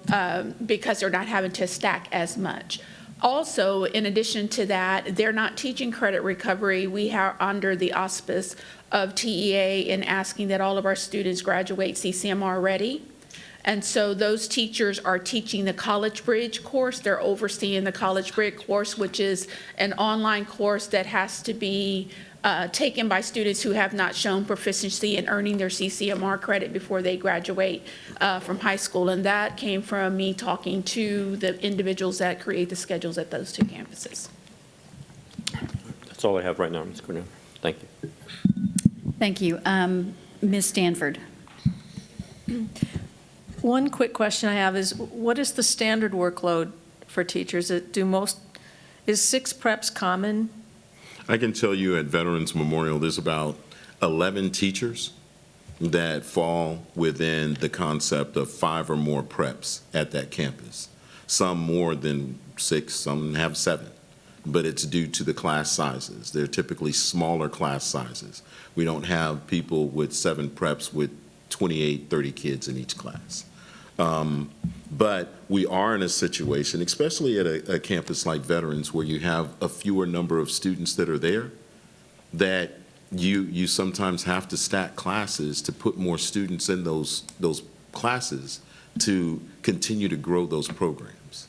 because they're not having to stack as much. Also, in addition to that, they're not teaching credit recovery. We are under the auspice of TEA in asking that all of our students graduate CCMR ready. And so those teachers are teaching the College Bridge course. They're overseeing the College Bridge course, which is an online course that has to be taken by students who have not shown proficiency in earning their CCMR credit before they graduate from high school. And that came from me talking to the individuals that create the schedules at those two campuses. That's all I have right now, Ms. Cornell. Thank you. Thank you. Ms. Stanford? One quick question I have is, what is the standard workload for teachers? Is 6 preps common? I can tell you at Veterans Memorial, there's about 11 teachers that fall within the concept of 5 or more preps at that campus. Some more than 6, some have 7, but it's due to the class sizes. They're typically smaller class sizes. We don't have people with 7 preps with 28, 30 kids in each class. But we are in a situation, especially at a campus like Veterans, where you have a fewer number of students that are there, that you sometimes have to stack classes to put more students in those classes to continue to grow those programs.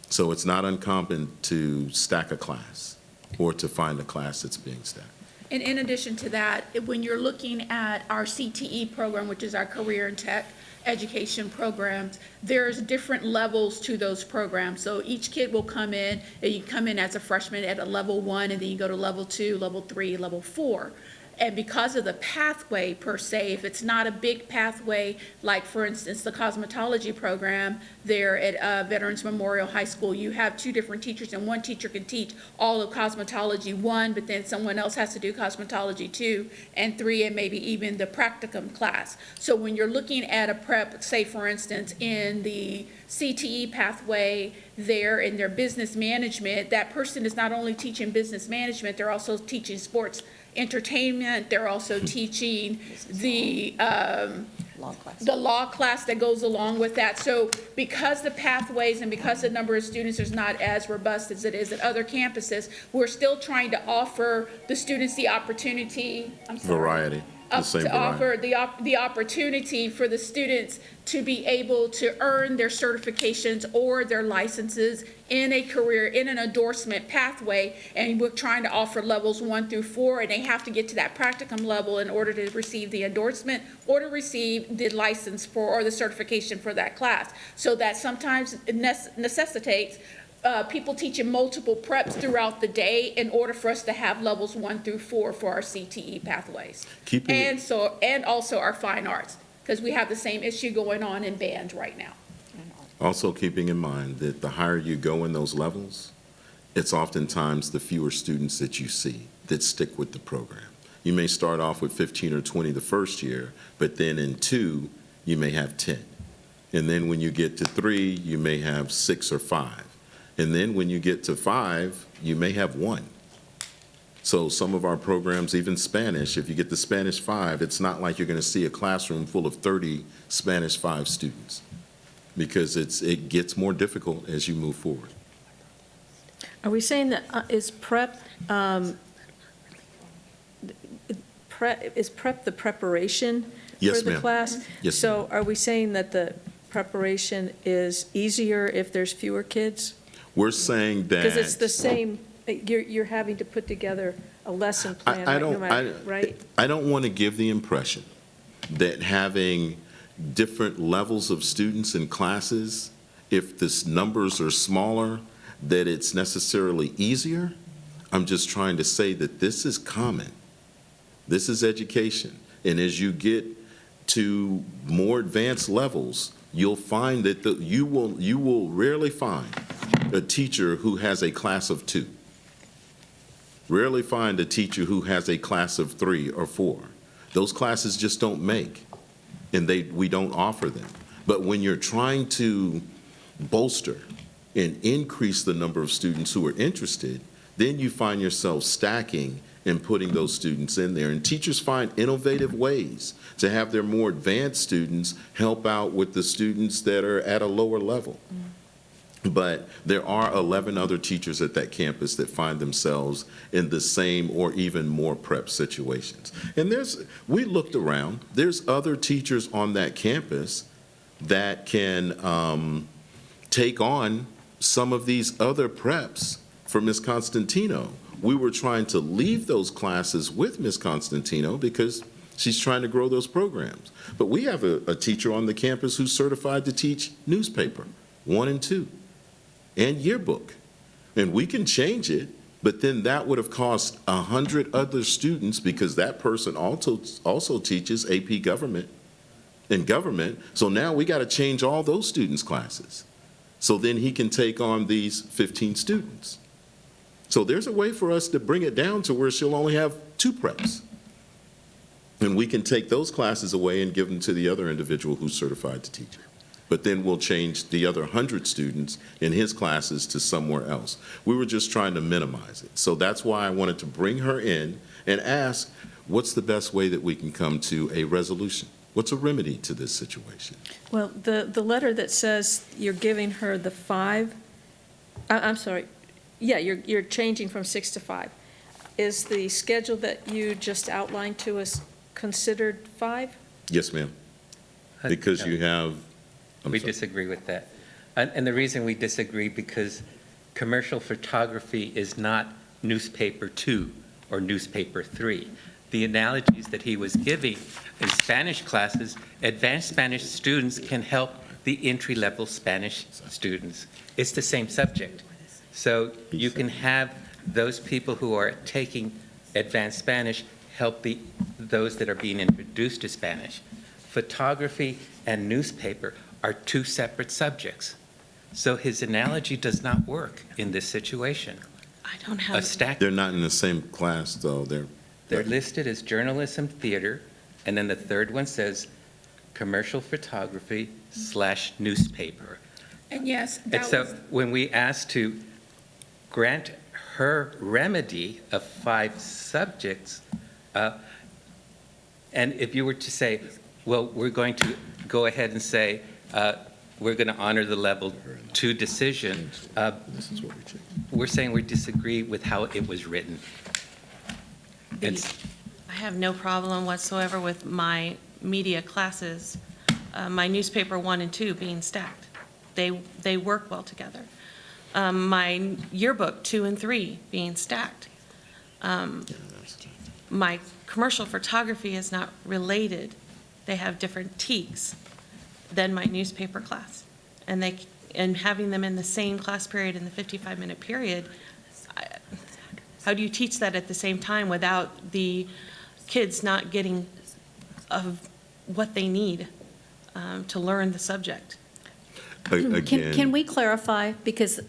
So it's not uncommon to stack a class or to find a class that's being stacked. And in addition to that, when you're looking at our CTE program, which is our career and tech education programs, there's different levels to those programs. So each kid will come in, and you come in as a freshman at a level 1, and then you go to level 2, level 3, level 4. And because of the pathway per se, if it's not a big pathway, like for instance, the cosmetology program there at Veterans Memorial High School, you have 2 different teachers, and one teacher can teach all of cosmetology 1, but then someone else has to do cosmetology 2 and 3, and maybe even the practicum class. So when you're looking at a prep, say for instance, in the CTE pathway there in their business management, that person is not only teaching business management, they're also teaching sports entertainment. They're also teaching the law class that goes along with that. So because the pathways and because the number of students is not as robust as it is at other campuses, we're still trying to offer the students the opportunity. Variety. To offer the opportunity for the students to be able to earn their certifications or their licenses in a career, in an endorsement pathway, and we're trying to offer levels 1 through 4, and they have to get to that practicum level in order to receive the endorsement or to receive the license for or the certification for that class. So that sometimes necessitates people teaching multiple preps throughout the day in order for us to have levels 1 through 4 for our CTE pathways. And also our fine arts, because we have the same issue going on in band right now. Also keeping in mind that the higher you go in those levels, it's oftentimes the fewer students that you see that stick with the program. You may start off with 15 or 20 the first year, but then in 2, you may have 10. And then when you get to 3, you may have 6 or 5. And then when you get to 5, you may have 1. So some of our programs, even Spanish, if you get to Spanish 5, it's not like you're going to see a classroom full of 30 Spanish 5 students, because it gets more difficult as you move forward. Are we saying that is prep the preparation Yes, for the ma'am. class? Yes, So are we saying that the preparation is easier if there's fewer kids? We're saying that. Because it's the same, you're having to put together a lesson plan, right? I don't want to give the impression that having different levels of students in classes, if the numbers are smaller, that it's necessarily easier. I'm just trying to say that this is common. This is education. And as you get to more advanced levels, you'll find that you will rarely find a teacher who has a class of 2. Rarely find a teacher who has a class of 3 or 4. Those classes just don't make, and we don't offer them. But when you're trying to bolster and increase the number of students who are interested, then you find yourself stacking and putting those students in there. And teachers find innovative ways to have their more advanced students help out with the students that are at a lower level. But there are 11 other teachers at that campus that find themselves in the same or even more prep situations. And we looked around, there's other teachers on that campus that can take on some of these other preps for Ms. Constantino. We were trying to leave those classes with Ms. Constantino because she's trying to grow those programs. But we have a teacher on the campus who's certified to teach newspaper 1 and 2. And yearbook. And we can change it, but then that would have cost 100 other students because that person also teaches AP government and government. So now we got to change all those students' classes. So then he can take on these 15 students. So there's a way for us to bring it down to where she'll only have 2 preps. And we can take those classes away and give them to the other individual who's certified to teach it. But then we'll change the other 100 students in his classes to somewhere else. We were just trying to minimize it. So that's why I wanted to bring her in and ask, what's the best way that we can come to a resolution? What's a remedy to this situation? Well, the letter that says you're giving her the 5, I'm sorry, yeah, you're changing from 6 to 5. Is the schedule that you just outlined to us considered 5? Yes, ma'am. Because you have We disagree with that. And the reason we disagree, because commercial photography is not newspaper 2 or newspaper 3. The analogies that he was giving in Spanish classes, advanced Spanish students can help the entry-level Spanish students. It's the same subject. So you can have those people who are taking advanced Spanish help those that are being introduced to Spanish. Photography and newspaper are 2 separate subjects. So his analogy does not work in this situation. I don't have. They're not in the same class, though. They're listed as journalism, theater, and then the third one says commercial photography / newspaper. And yes, And that so was, when we asked to grant her remedy of 5 subjects, and if you were to say, well, we're going to go ahead and say, we're going to honor the level 2 decision, we're saying we disagree with how it was written. I have no problem whatsoever with my media classes, my newspaper 1 and 2 being stacked. They work well together. My yearbook 2 and 3 being stacked. My commercial photography is not related. They have different teaks than my newspaper class. And having them in the same class period in the 55-minute period, how do you teach that at the same time without the kids not getting of what they need to learn the subject? Can we clarify, because,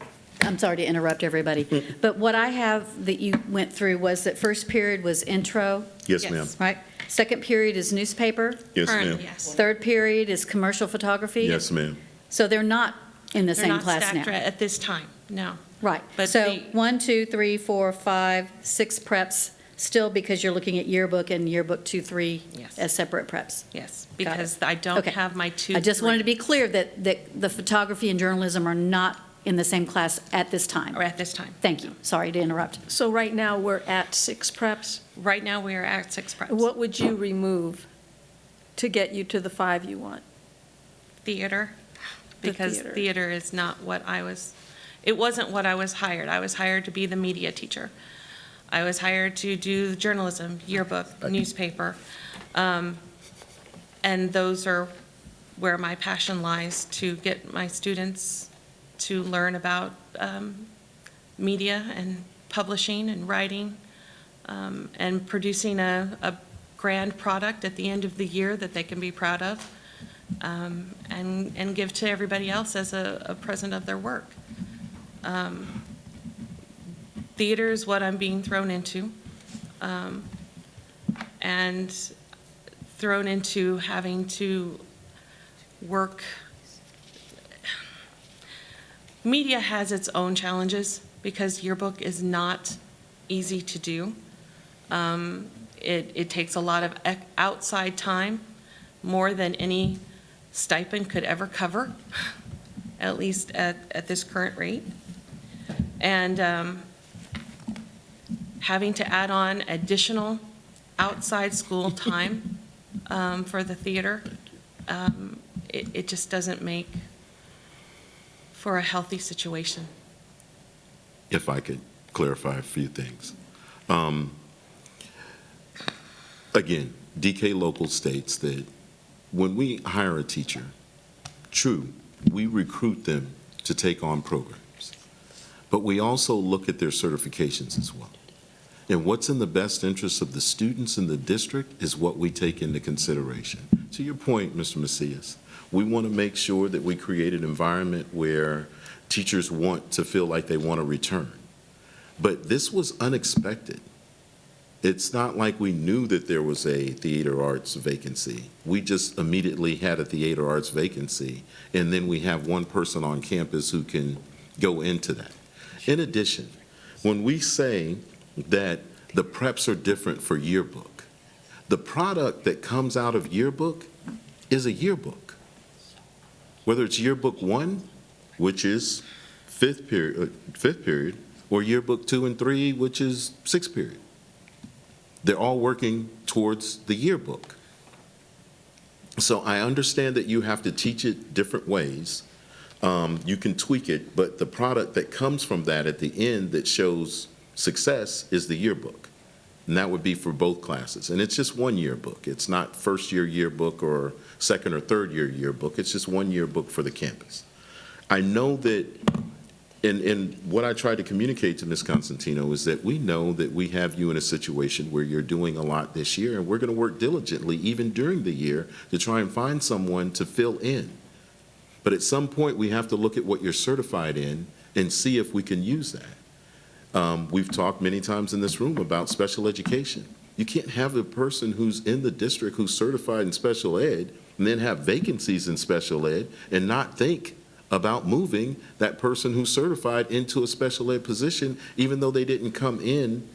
I'm sorry to interrupt everybody, but what I have that you went through was that first period was intro, Yes, ma'am. right? Second period is newspaper? Yes, Currently, ma'am. yes. Third period is commercial photography? Yes, ma'am. So they're not in the They're same not class stacked now? at this time, no. Right. But So the- 1, 2, 3, 4, 5, 6 preps, still because you're looking at yearbook and yearbook 2, 3 Yes. as separate preps? Yes, Got it. because I don't Okay. have my 2, I just wanted to 3 be clear that the photography and journalism are not in the same class at this time. or at this time. Thank you. Sorry to interrupt. So right now, we're at 6 preps. Right now, we are at 6 preps. What would you remove to get you to the 5 you want? Theater, The because theater. theater is not what it wasn't what I was hired. I was hired to be the media teacher. I was hired to do journalism, yearbook, newspaper. And those are where my passion lies, to get my students to learn about media and publishing and writing, and producing a grand product at the end of the year that they can be proud of, and give to everybody else as a present of their work. theater is what I'm being thrown into. And thrown into having to work. Media has its own challenges because yearbook is not easy to do. It takes a lot of outside time, more than any stipend could ever cover, at least at this current rate. And having to add on additional outside school time for the theater, it just doesn't make for a healthy situation. If I could clarify a few things. Again, DK Local states that when we hire a teacher, true, we recruit them to take on programs, but we also look at their certifications as well. And what's in the best interest of the students in the district is what we take into consideration. To your point, Mr. Macias, we want to make sure that we create an environment where teachers want to feel like they want to return. But this was unexpected. It's not like we knew that there was a theater arts vacancy. We just immediately had a theater arts vacancy, and then we have one person on campus who can go into that. In addition, when we say that the preps are different for yearbook, the product that comes out of yearbook is a yearbook. Whether it's yearbook 1, which is fifth period, or yearbook 2 and 3, which is 6th period. They're all working towards the yearbook. So I understand that you have to teach it different ways. You can tweak it, but the product that comes from that at the end that shows success is the yearbook. And that would be for both classes. And it's just one yearbook. It's not first year yearbook or second or third year yearbook. It's just one yearbook for the campus. I know that and what I tried to communicate to Ms. Constantino is that we know that we have you in a situation where you're doing a lot this year, and we're going to work diligently even during the year to try and find someone to fill in. But at some point, we have to look at what you're certified in and see if we can use that. We've talked many times in this room about special education. You can't have a person who's in the district who's certified in special ed and then have vacancies in special ed and not think about moving that person who's certified into a special ed position, even though they didn't come in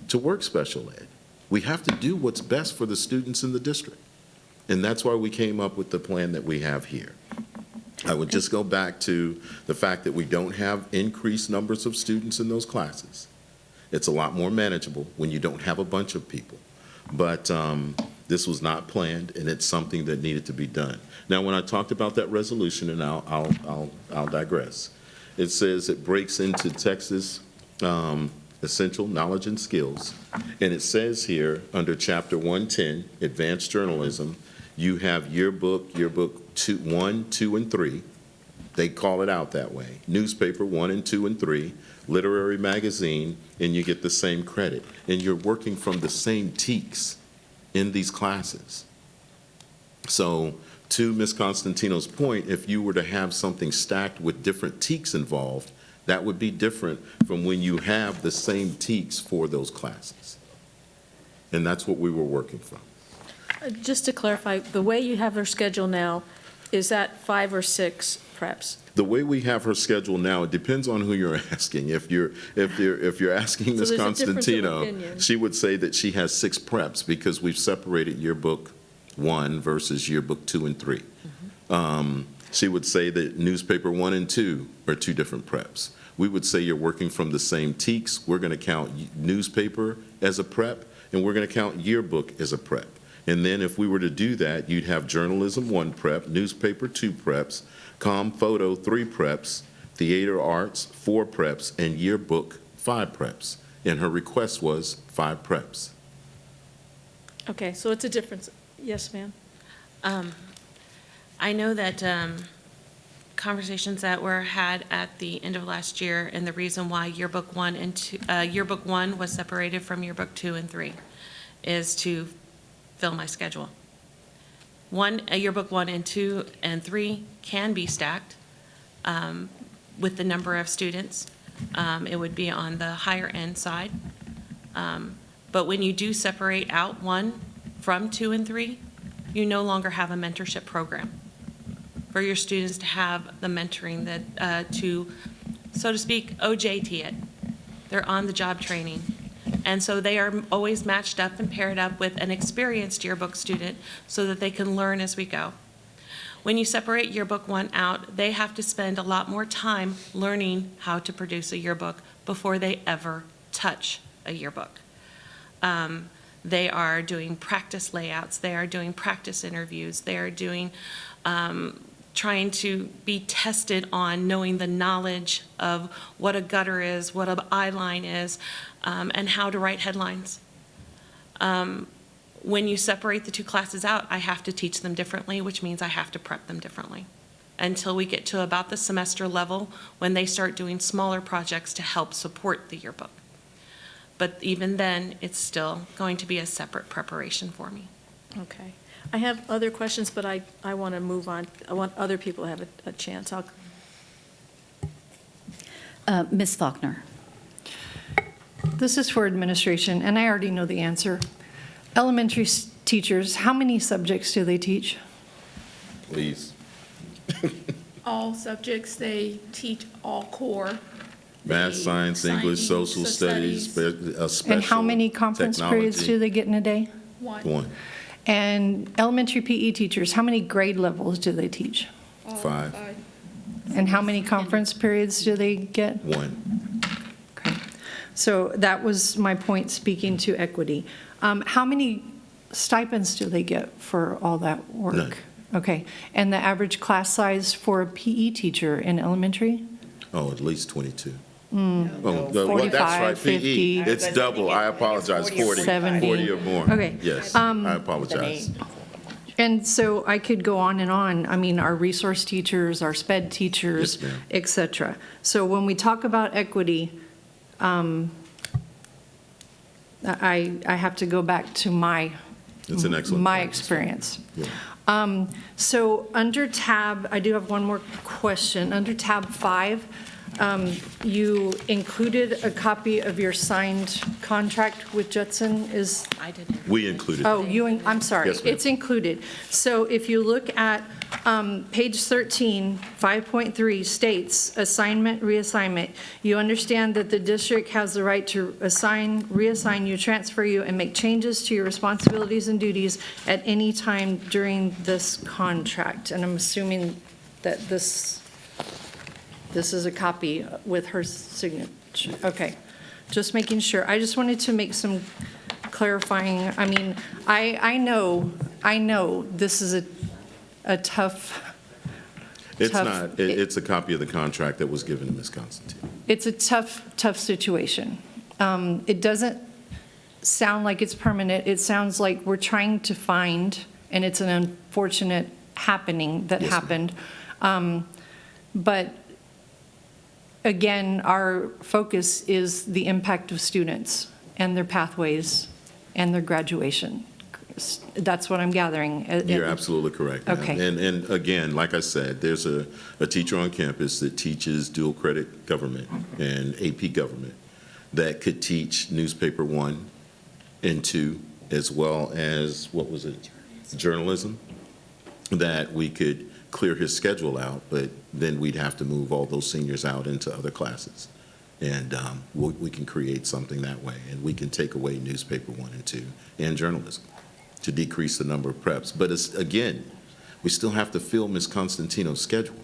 to work special ed. We have to do what's best for the students in the district. And that's why we came up with the plan that we have here. I would just go back to the fact that we don't have increased numbers of students in those classes. It's a lot more manageable when you don't have a bunch of people. But this was not planned, and it's something that needed to be done. Now, when I talked about that resolution, and I'll digress, it says it breaks into Texas essential knowledge and skills, and it says here under Chapter 110, Advanced Journalism, you have yearbook 1, 2, and 3. They call it out that way. Newspaper 1 and 2 and 3, literary magazine, and you get the same credit. And you're working from the same TEKs in these classes. So to Ms. Constantino's point, if you were to have something stacked with different TEKs involved, that would be different from when you have the same TEKs for those classes. And that's what we were working from. Just to clarify, the way you have her schedule now, is that 5 or 6 preps? The way we have her schedule now, it depends on who you're asking. If you're asking Ms. Constantino, she would say that she has 6 preps because we've separated yearbook 1 versus yearbook 2 and 3. She would say that newspaper 1 and 2 are 2 different preps. We would say you're working from the same TEKs. We're going to count newspaper as a prep, and we're going to count yearbook as a prep. And then if we were to do that, you'd have journalism 1 prep, newspaper 2 preps, comm photo 3 preps, theater arts 4 preps, and yearbook 5 preps. And her request was 5 preps. Okay, so it's a difference. Yes, ma'am? I know that conversations that were had at the end of last year, and the reason why yearbook 1 and 2, yearbook 1 was separated from yearbook 2 and 3 is to fill my schedule. Yearbook 1 and 2 and 3 can be stacked with the number of students. It would be on the higher end side. But when you do separate out 1 from 2 and 3, you no longer have a mentorship program for your students to have the mentoring that, to, so to speak, OJT it. They're on-the-job training. And so they are always matched up and paired up with an experienced yearbook student so that they can learn as we go. When you separate yearbook 1 out, they have to spend a lot more time learning how to produce a yearbook before they ever touch a yearbook. They are doing practice layouts, they are doing practice interviews, they are doing, trying to be tested on knowing the knowledge of what a gutter is, what an eye line is, and how to write headlines. When you separate the 2 classes out, I have to teach them differently, which means I have to prep them differently until we get to about the semester level when they start doing smaller projects to help support the yearbook. But even then, it's still going to be a separate preparation for me. Okay. I have other questions, but I want to move on. I want other people to have a chance. Ms. Faulkner. This is for administration, and I already know the answer. Elementary teachers, how many subjects do they teach? Please. All subjects, they teach all core. Math, science, English, social studies, special. And how many conference periods do they get in a day? 1. And elementary PE teachers, how many grade levels do they teach? 5. And how many conference periods do they get? 1. Okay. So that was my point, speaking to equity. How many stipends do they get for all that work? None. Okay. And the average class size for a PE teacher in elementary? Oh, at least 22. Mm. Oh, 45, that's right, 50. PE. It's double. I apologize. 40. 70. 40 or more. Okay. Yes, I apologize. And so I could go on and on. I mean, our resource teachers, our SPED teachers, Yes, ma'am. et cetera. So when we talk about equity, I have to go back to It's an excellent my point. experience. Yeah. So under tab, I do have one more question. Under tab 5, you included a copy of your signed contract with Judson. I didn't. We included. Oh, I'm sorry. Yes, ma'am. It's included. So if you look at page 13, 5.3 states assignment, reassignment. You understand that the district has the right to assign, reassign you, transfer you, and make changes to your responsibilities and duties at any time during this contract. And I'm assuming that this is a copy with her signature. Okay, just making sure. I just wanted to make some clarifying. I mean, I know this is a tough. It's tough- not. It's a copy of the contract that was given to Ms. Constantino. It's a tough situation. It doesn't sound like it's permanent. It sounds like we're trying to find, and it's an unfortunate happening that Yes, ma'am. happened. But again, our focus is the impact of students and their pathways and their graduation. That's what I'm gathering. You're absolutely correct. ma'am. Okay. And again, like I said, there's a teacher on campus that teaches dual credit government and AP government that could teach newspaper 1 and 2, as well as, what was it? Journalism, that we could clear his schedule out, but then we'd have to move all those seniors out into other classes. And we can create something that way, and we can take away newspaper 1 and 2 and journalism to decrease the number of preps. But it's, again, we still have to fill Ms. Constantino's schedule.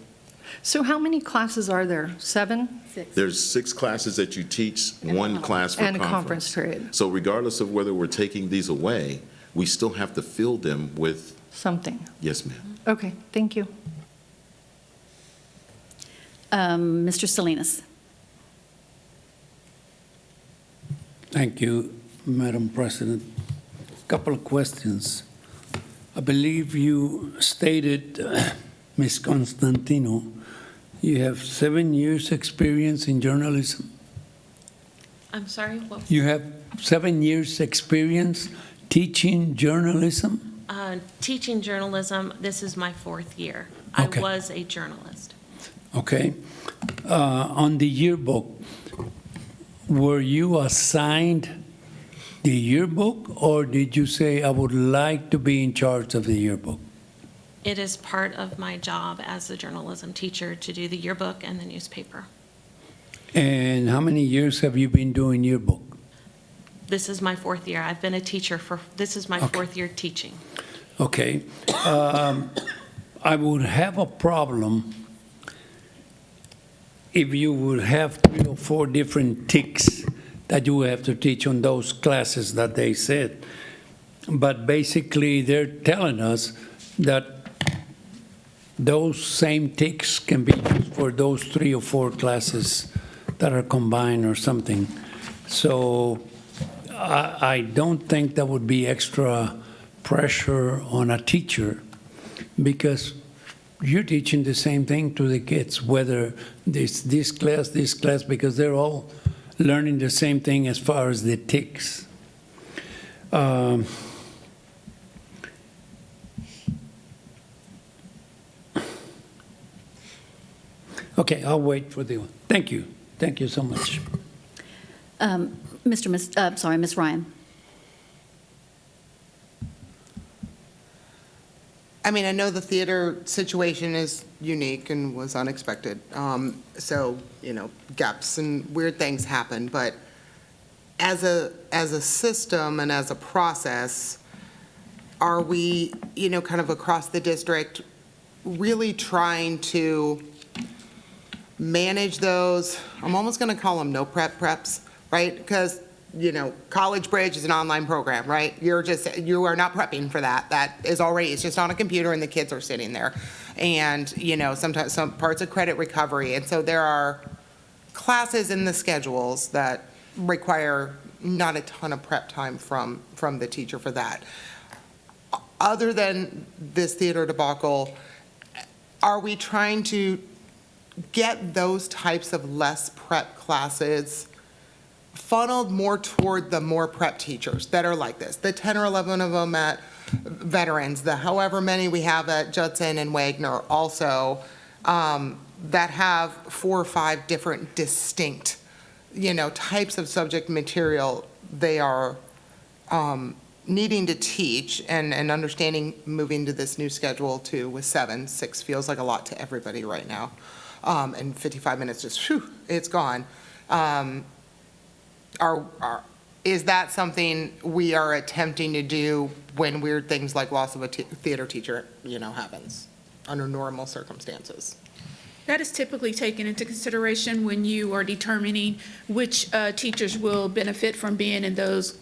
So how many classes are there? 7? There's 6 classes that you teach, 1 class for And a conference. conference period. So regardless of whether we're taking these away, we still have to fill them with, Something. yes, ma'am. Okay, thank you. Mr. Salinas. Thank you, Madam President. Couple of questions. I believe you stated, Ms. Constantino, you have 7 years' experience in journalism. I'm sorry, what? You have 7 years' experience teaching journalism? Teaching journalism, this is my 4th year. Okay. I was a journalist. Okay. On the yearbook, were you assigned the yearbook, or did you say, I would like to be in charge of the yearbook? It is part of my job as a journalism teacher to do the yearbook and the newspaper. And how many years have you been doing yearbook? This is my 4th year. I've been a teacher this is my Okay. 4th year teaching. Okay. I would have a problem if you would have 3 or 4 different ticks that you have to teach on those classes that they said. But basically, they're telling us that those same ticks can be used for those 3 or 4 classes that are combined or something. So I don't think that would be extra pressure on a teacher, because you're teaching the same thing to the kids, whether this class, because they're all learning the same thing as far as the ticks. Okay, I'll wait for the one. Thank you. Thank you so much. Ms. Ryan. I mean, I know the theater situation is unique and was unexpected. So, gaps and weird things happen. But as a system and as a process, are we, kind of across the district, really trying to manage those? I'm almost going to call them no prep preps, right? Because College Bridge is an online program, right? You are not prepping for that. That is already, it's just on a computer and the kids are sitting there. And, sometimes some parts of credit recovery. And so there are classes in the schedules that require not a ton of prep time from the teacher for that. Other than this theater debacle, are we trying to get those types of less prep classes funneled more toward the more prep teachers that are like this, the 10 or 11 of them at Veterans, the however many we have at Judson and Wagner also, that have 4 or 5 different distinct, types of subject material they are needing to teach, and understanding moving to this new schedule too with 7, 6 feels like a lot to everybody right now. And 55 minutes just, it's gone. Is that something we are attempting to do when weird things like loss of a theater teacher, happens under normal circumstances? That is typically taken into consideration when you are determining which teachers will benefit from being in those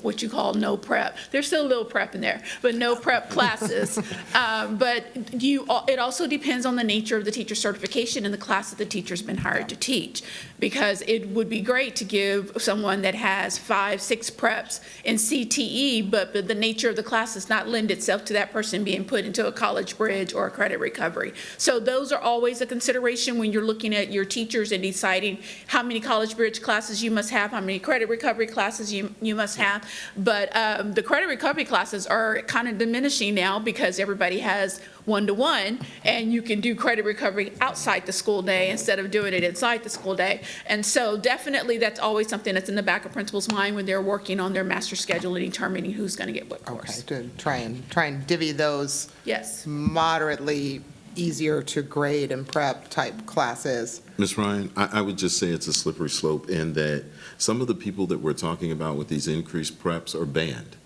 what you call no prep. There's still a little prep in there, but no prep classes. But it also depends on the nature of the teacher certification and the class that the teacher's been hired to teach. Because it would be great to give someone that has 5, 6 preps in CTE, but the nature of the class does not lend itself to that person being put into a College Bridge or a credit recovery. So those are always a consideration when you're looking at your teachers and deciding how many College Bridge classes you must have, how many credit recovery classes you must have. But the credit recovery classes are kind of diminishing now because everybody has one-to-one, and you can do credit recovery outside the school day instead of doing it inside the school day. And so definitely that's always something that's in the back of principal's mind when they're working on their master schedule and determining who's going to get what course. Okay, to try and divvy those Yes. moderately easier to grade and prep type classes. Ms. Ryan, I would just say it's a slippery slope in that some of the people that we're talking about with these increased preps are band.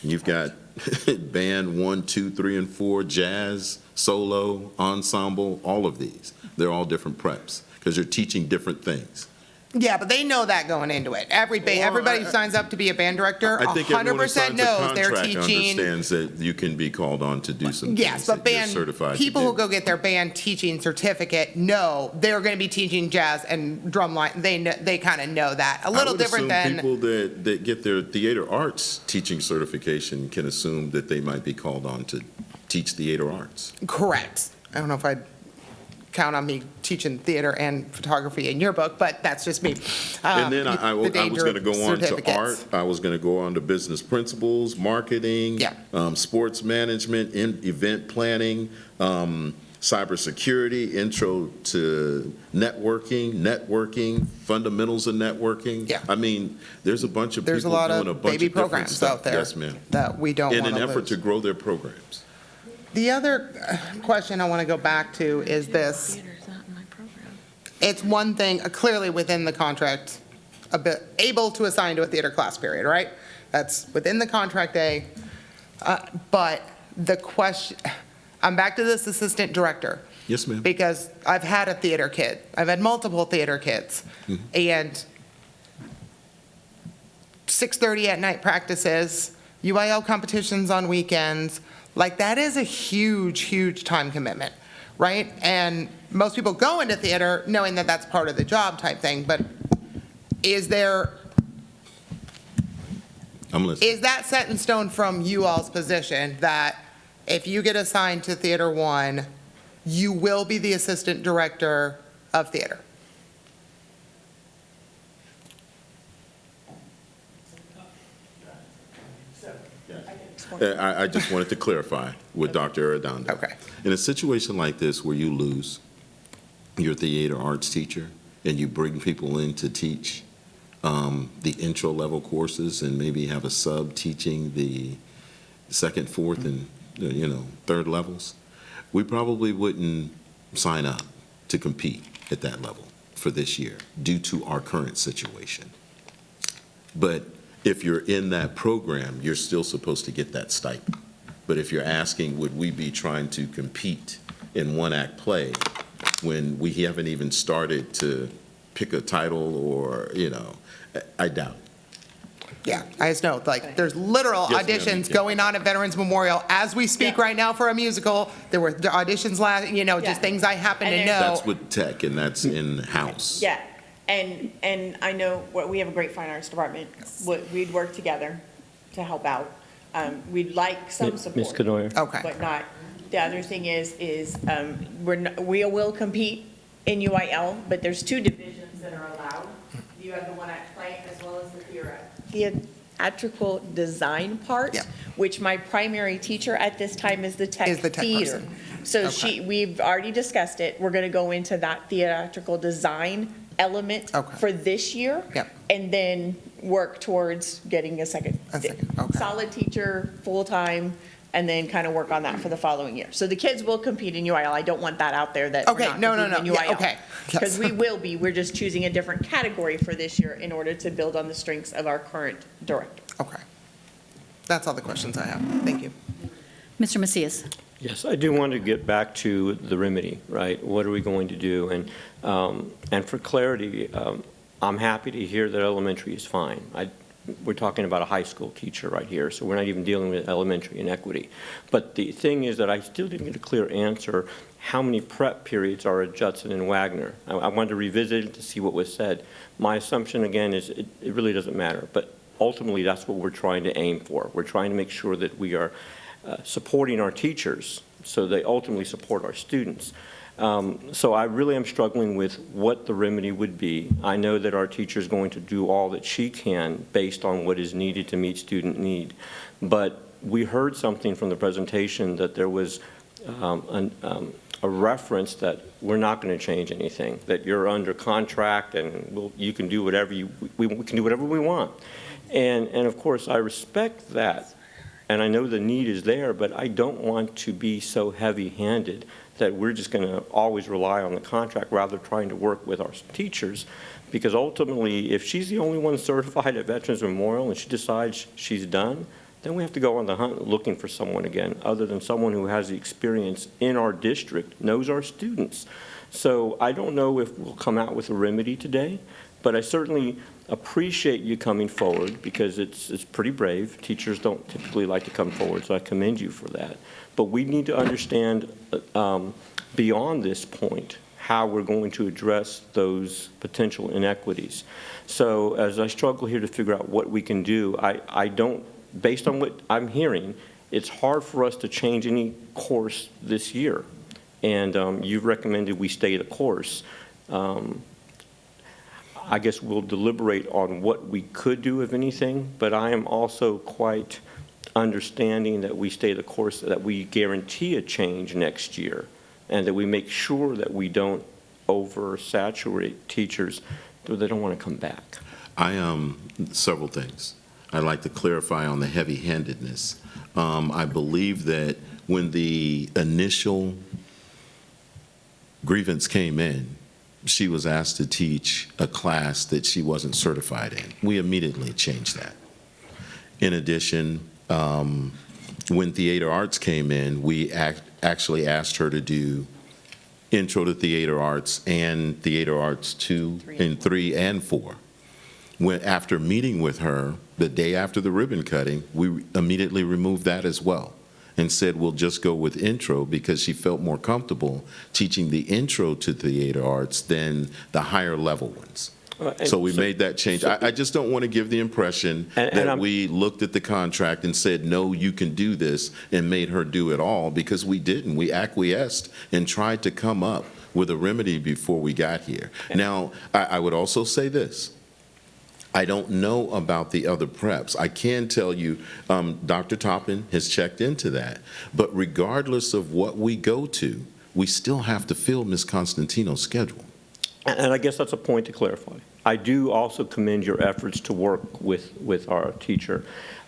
You've got band 1, 2, 3, and 4, jazz, solo, ensemble, all of these. They're all different preps because you're teaching different things. Yeah, but they know that going into it. Everybody who signs up to be a band director, I think everyone who 100% signs a knows they're contract teaching. understands that you can be called on to do some Yes, things but that you're band, certified to people do. who go get their band teaching certificate know they're going to be teaching jazz and drumline. They kind of know that. A little different than people that get their theater arts teaching certification can assume that they might be called on to teach theater arts. correct. I don't know if I'd count on me teaching theater and photography in your book, but that's just me. And then I was going to go on to certificates. art. I was going to go on to business principles, marketing, Yeah. Sports management, event planning, cybersecurity, intro to networking, fundamentals of networking. Yeah. I mean, there's a bunch of There's a people lot doing a of bunch baby of different programs stuff. out there Yes, ma'am. that we don't In want an to effort to lose. grow their programs. The other question I want to go back to is this. Theater's not in my program. It's one thing, clearly within the contract, able to assign to a theater class period, right? That's within the contract A. But the question, I'm back to this assistant director. Yes, ma'am. Because I've had a theater kid. I've had multiple theater kids. And 6:30 at night practices, UIL competitions on weekends, like that is a huge, huge time commitment, right? And most people go into theater knowing that that's part of the job type thing, but is there, I'm listening. is that set in stone from you all's position that if you get assigned to Theater 1, you will be the assistant director of theater? I just wanted to clarify with Dr. Arredondo. Okay. In a situation like this where you lose your theater arts teacher and you bring people in to teach the intro level courses and maybe have a sub teaching the second, fourth, and third levels, we probably wouldn't sign up to compete at that level for this year due to our current situation. But if you're in that program, you're still supposed to get that stipend. But if you're asking, would we be trying to compete in one-act play when we haven't even started to pick a title or, I doubt it. Yeah, I just know, like, there's literal Yes, ma'am, auditions yeah. going on at Veterans Memorial as we speak right now for a musical. There were auditions last, Yeah. just things I happen And to there's- know. That's with tech and that's in-house. Yeah, and I know, we have a great fine arts department. We'd work together to help out. We'd like some support. Ms. Canoyer? Okay. But not, the other thing is we will compete in UIL, but there's two divisions that are allowed. You have the one-act play as well as the theatrical design part, Yeah. which my primary teacher at this time is the tech Is the tech theater. person. So Okay. we've already discussed it. We're going to go into that theatrical design element Okay. for this year. Yep. And then work towards getting a second Okay. solid teacher, full-time, and then kind of work on that for the following year. So the kids will compete in UIL. I don't want that out there that we're Okay, not no, competing in yeah, UIL. okay. Yes. Because we will be. We're just choosing a different category for this year in order to build on the strengths of our current director. Okay. That's all the questions I have. Thank you. Mr. Macias. Yes, I do want to get back to the remedy, right? What are we going to do? And for clarity, I'm happy to hear that elementary is fine. We're talking about a high school teacher right here, so we're not even dealing with elementary inequity. But the thing is that I still didn't get a clear answer, how many prep periods are at Judson and Wagner? I wanted to revisit it to see what was said. My assumption, again, is it really doesn't matter, but ultimately, that's what we're trying to aim for. We're trying to make sure that we are supporting our teachers so they ultimately support our students. So I really am struggling with what the remedy would be. I know that our teacher is going to do all that she can based on what is needed to meet student need. But we heard something from the presentation that there was a reference that we're not going to change anything, that you're under contract and you can do whatever we can do whatever we want. And of course, I respect that. And I know the need is there, but I don't want to be so heavy-handed that we're just going to always rely on the contract, rather trying to work with our teachers. Because ultimately, if she's the only one certified at Veterans Memorial and she decides she's done, then we have to go on the hunt looking for someone again, other than someone who has the experience in our district, knows our students. So I don't know if we'll come out with a remedy today, but I certainly appreciate you coming forward because it's pretty brave. Teachers don't typically like to come forward, so I commend you for that. But we need to understand beyond this point how we're going to address those potential inequities. So as I struggle here to figure out what we can do, I don't, based on what I'm hearing, it's hard for us to change any course this year. And you've recommended we stay the course. I guess we'll deliberate on what we could do, if anything, but I am also quite understanding that we stay the course, that we guarantee a change next year. and that we make sure that we don't oversaturate teachers so they don't want to come back. Several things. I'd like to clarify on the heavy-handedness. I believe that when the initial grievance came in, she was asked to teach a class that she wasn't certified in. We immediately changed that. In addition, when theater arts came in, we actually asked her to do Intro to Theater Arts and Theater Arts 2 and 3 and 4. After meeting with her, the day after the ribbon cutting, we immediately removed that as well and said we'll just go with intro because she felt more comfortable teaching the intro to theater arts than the higher level ones. So we made that change. I just don't want to give the impression that we looked at the contract and said, no, you can do this, and made her do it all, because we didn't. We acquiesced and tried to come up with a remedy before we got here. Now, I would also say this. I don't know about the other preps. I can tell you Dr. Toppin has checked into that. But regardless of what we go to, we still have to fill Ms. Constantino's schedule. And I guess that's a point to clarify. I do also commend your efforts to work with our teacher.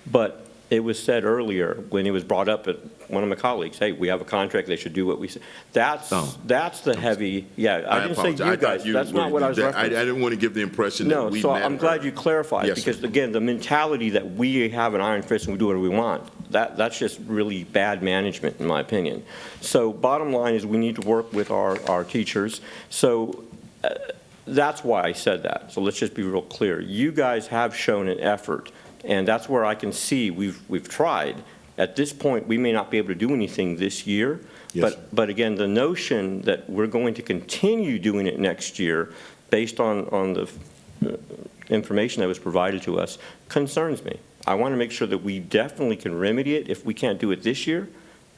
But it was said earlier when it was brought up at one of my colleagues, hey, we have a contract, they should do what we say. That's the heavy, I didn't say you guys, that's not what I was referencing. I didn't want to give the impression that we No, so I'm glad you clarified, Yes, because sir. again, the mentality that we have an iron fist and we do whatever we want, that's just really bad management, in my opinion. So bottom line is we need to work with our teachers. So that's why I said that. So let's just be real clear. You guys have shown an effort, and that's where I can see we've tried. At this point, we may not be able to do anything this year, Yes, but again, the notion that we're going to continue doing it next year based on the information that was provided to us concerns me. I want to make sure that we definitely can remedy it. If we can't do it this year,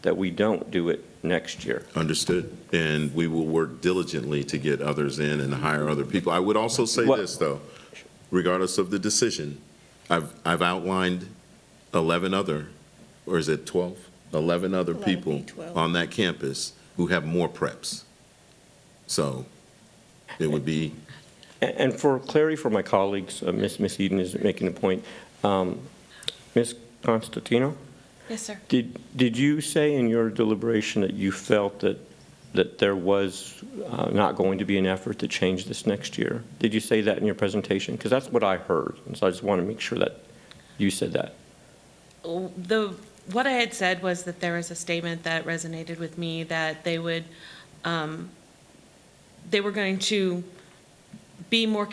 that we don't do it next year. Understood. And we will work diligently to get others in and hire other people. I would also say this, though, regardless of the decision, I've outlined 11 other, or is it 12? 11 other people on that campus who have more preps. So it would be. And for clarity for my colleagues, Ms. Eden is making a point. Ms. Constantino? Yes, sir. Did you say in your deliberation that you felt that there was not going to be an effort to change this next year? Did you say that in your presentation? Because that's what I heard, and so I just want to make sure that you said that. What I had said was that there was a statement that resonated with me, that they were going to be more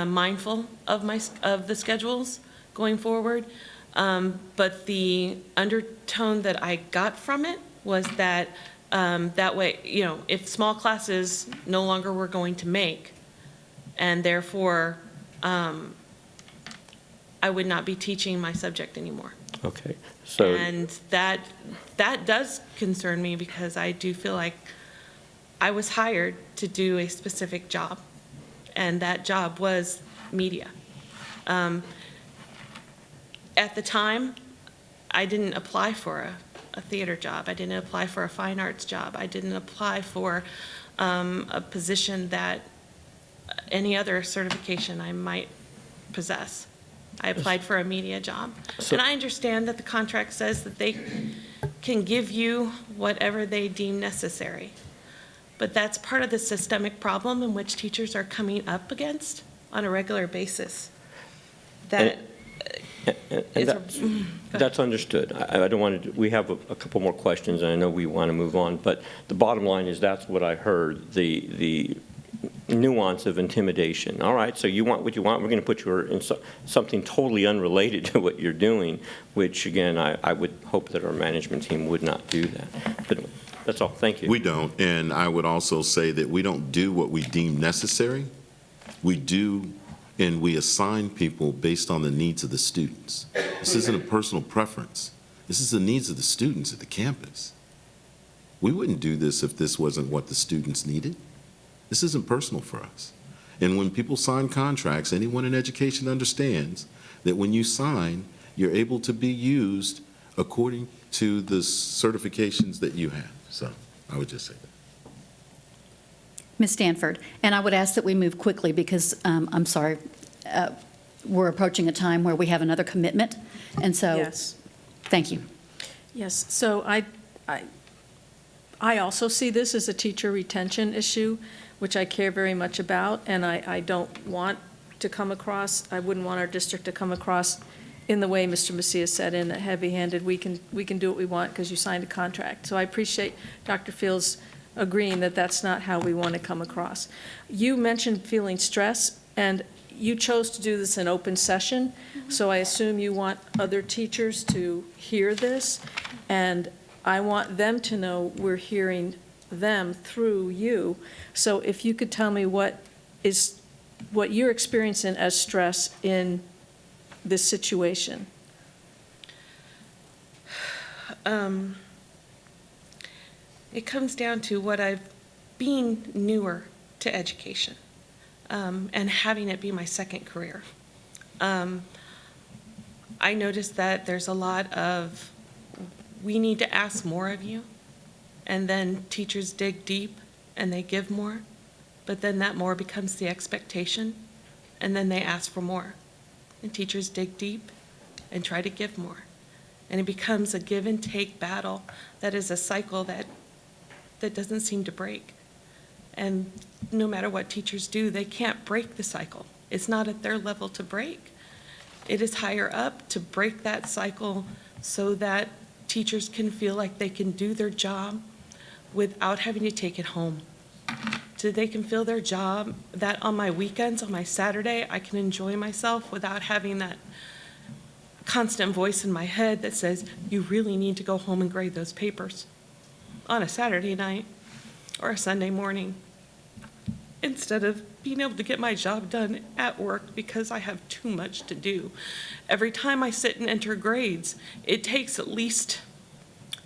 mindful of the schedules going forward. But the undertone that I got from it was that that way, if small classes no longer were going to make, and therefore I would not be teaching my subject anymore. Okay. So. And that does concern me, because I do feel like I was hired to do a specific job, and that job was media. At the time, I didn't apply for a theater job. I didn't apply for a fine arts job. I didn't apply for a position that any other certification I might possess. I applied for a media job. And I understand that the contract says that they can give you whatever they deem necessary. But that's part of the systemic problem in which teachers are coming up against on a regular basis. That's understood. I don't want to, we have a couple more questions, and I know we want to move on, but the bottom line is that's what I heard, the nuance of intimidation. All right, so you want what you want, we're going to put you in something totally unrelated to what you're doing, which, again, I would hope that our management team would not do that. But that's all. Thank you. We don't. And I would also say that we don't do what we deem necessary. We do, and we assign people based on the needs of the students. This isn't a personal preference. This is the needs of the students at the campus. We wouldn't do this if this wasn't what the students needed. This isn't personal for us. And when people sign contracts, anyone in education understands that when you sign, you're able to be used according to the certifications that you have. So I would just say that. Ms. Stanford, and I would ask that we move quickly because, I'm sorry, we're approaching a time where we have another commitment, and so. Yes. Thank you. Yes, so I also see this as a teacher retention issue, which I care very much about, and I don't want to come across, I wouldn't want our district to come across in the way Mr. Macias said, in a heavy-handed, we can do what we want because you signed a contract. So I appreciate Dr. Fields agreeing that that's not how we want to come across. You mentioned feeling stress, and you chose to do this in open session, so I assume you want other teachers to hear this, and I want them to know we're hearing them through you. So if you could tell me what you're experiencing as stress in this situation. It comes down to being newer to education, and having it be my second career. I noticed that there's a lot of, we need to ask more of you, and then teachers dig deep and they give more, but then that more becomes the expectation, and then they ask for more. And teachers dig deep and try to give more. And it becomes a give and take battle that is a cycle that doesn't seem to break. And no matter what teachers do, they can't break the cycle. It's not at their level to break. It is higher up to break that cycle so that teachers can feel like they can do their job without having to take it home. So they can feel their job, that on my weekends, on my Saturday, I can enjoy myself without having that constant voice in my head that says, you really need to go home and grade those papers on a Saturday night or a Sunday morning, instead of being able to get my job done at work because I have too much to do. Every time I sit and enter grades, it takes at least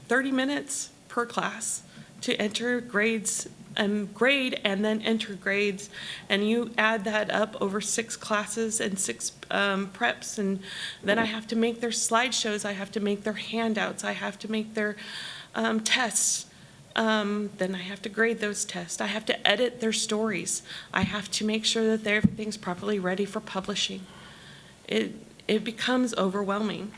30 minutes per class to enter grades and grade and then enter grades, and you add that up over 6 classes and 6 preps, and then I have to make their slideshows, I have to make their handouts, I have to make their tests, then I have to grade those tests, I have to edit their stories, I have to make sure that everything's properly ready for publishing. It becomes overwhelming.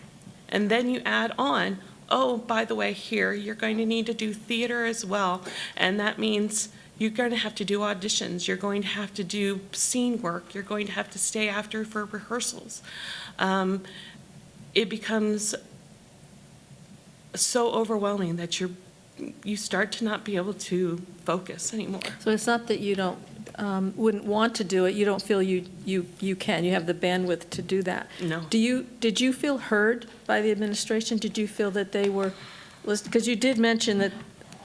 And then you add on, oh, by the way, here, you're going to need to do theater as well, and that means you're going to have to do auditions, you're going to have to do scene work, you're going to have to stay after for rehearsals. It becomes so overwhelming that you start to not be able to focus anymore. So it's not that you don't, wouldn't want to do it, you don't feel you can, you have the bandwidth to do that. No. Did you feel heard by the administration? Did you feel that they were, because you did mention that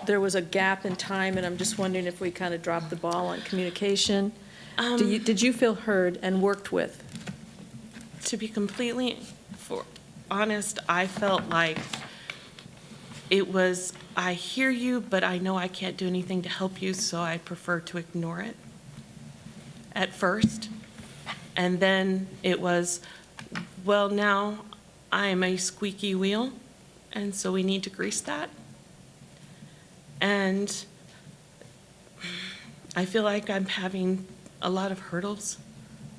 there was a gap in time, and I'm just wondering if we kind of dropped the ball on communication. Did you feel heard and worked with? To be completely honest, I felt like it was, I hear you, but I know I can't do anything to help you, so I prefer to ignore it at first. And then it was, well, now I am a squeaky wheel, and so we need to grease that. And I feel like I'm having a lot of hurdles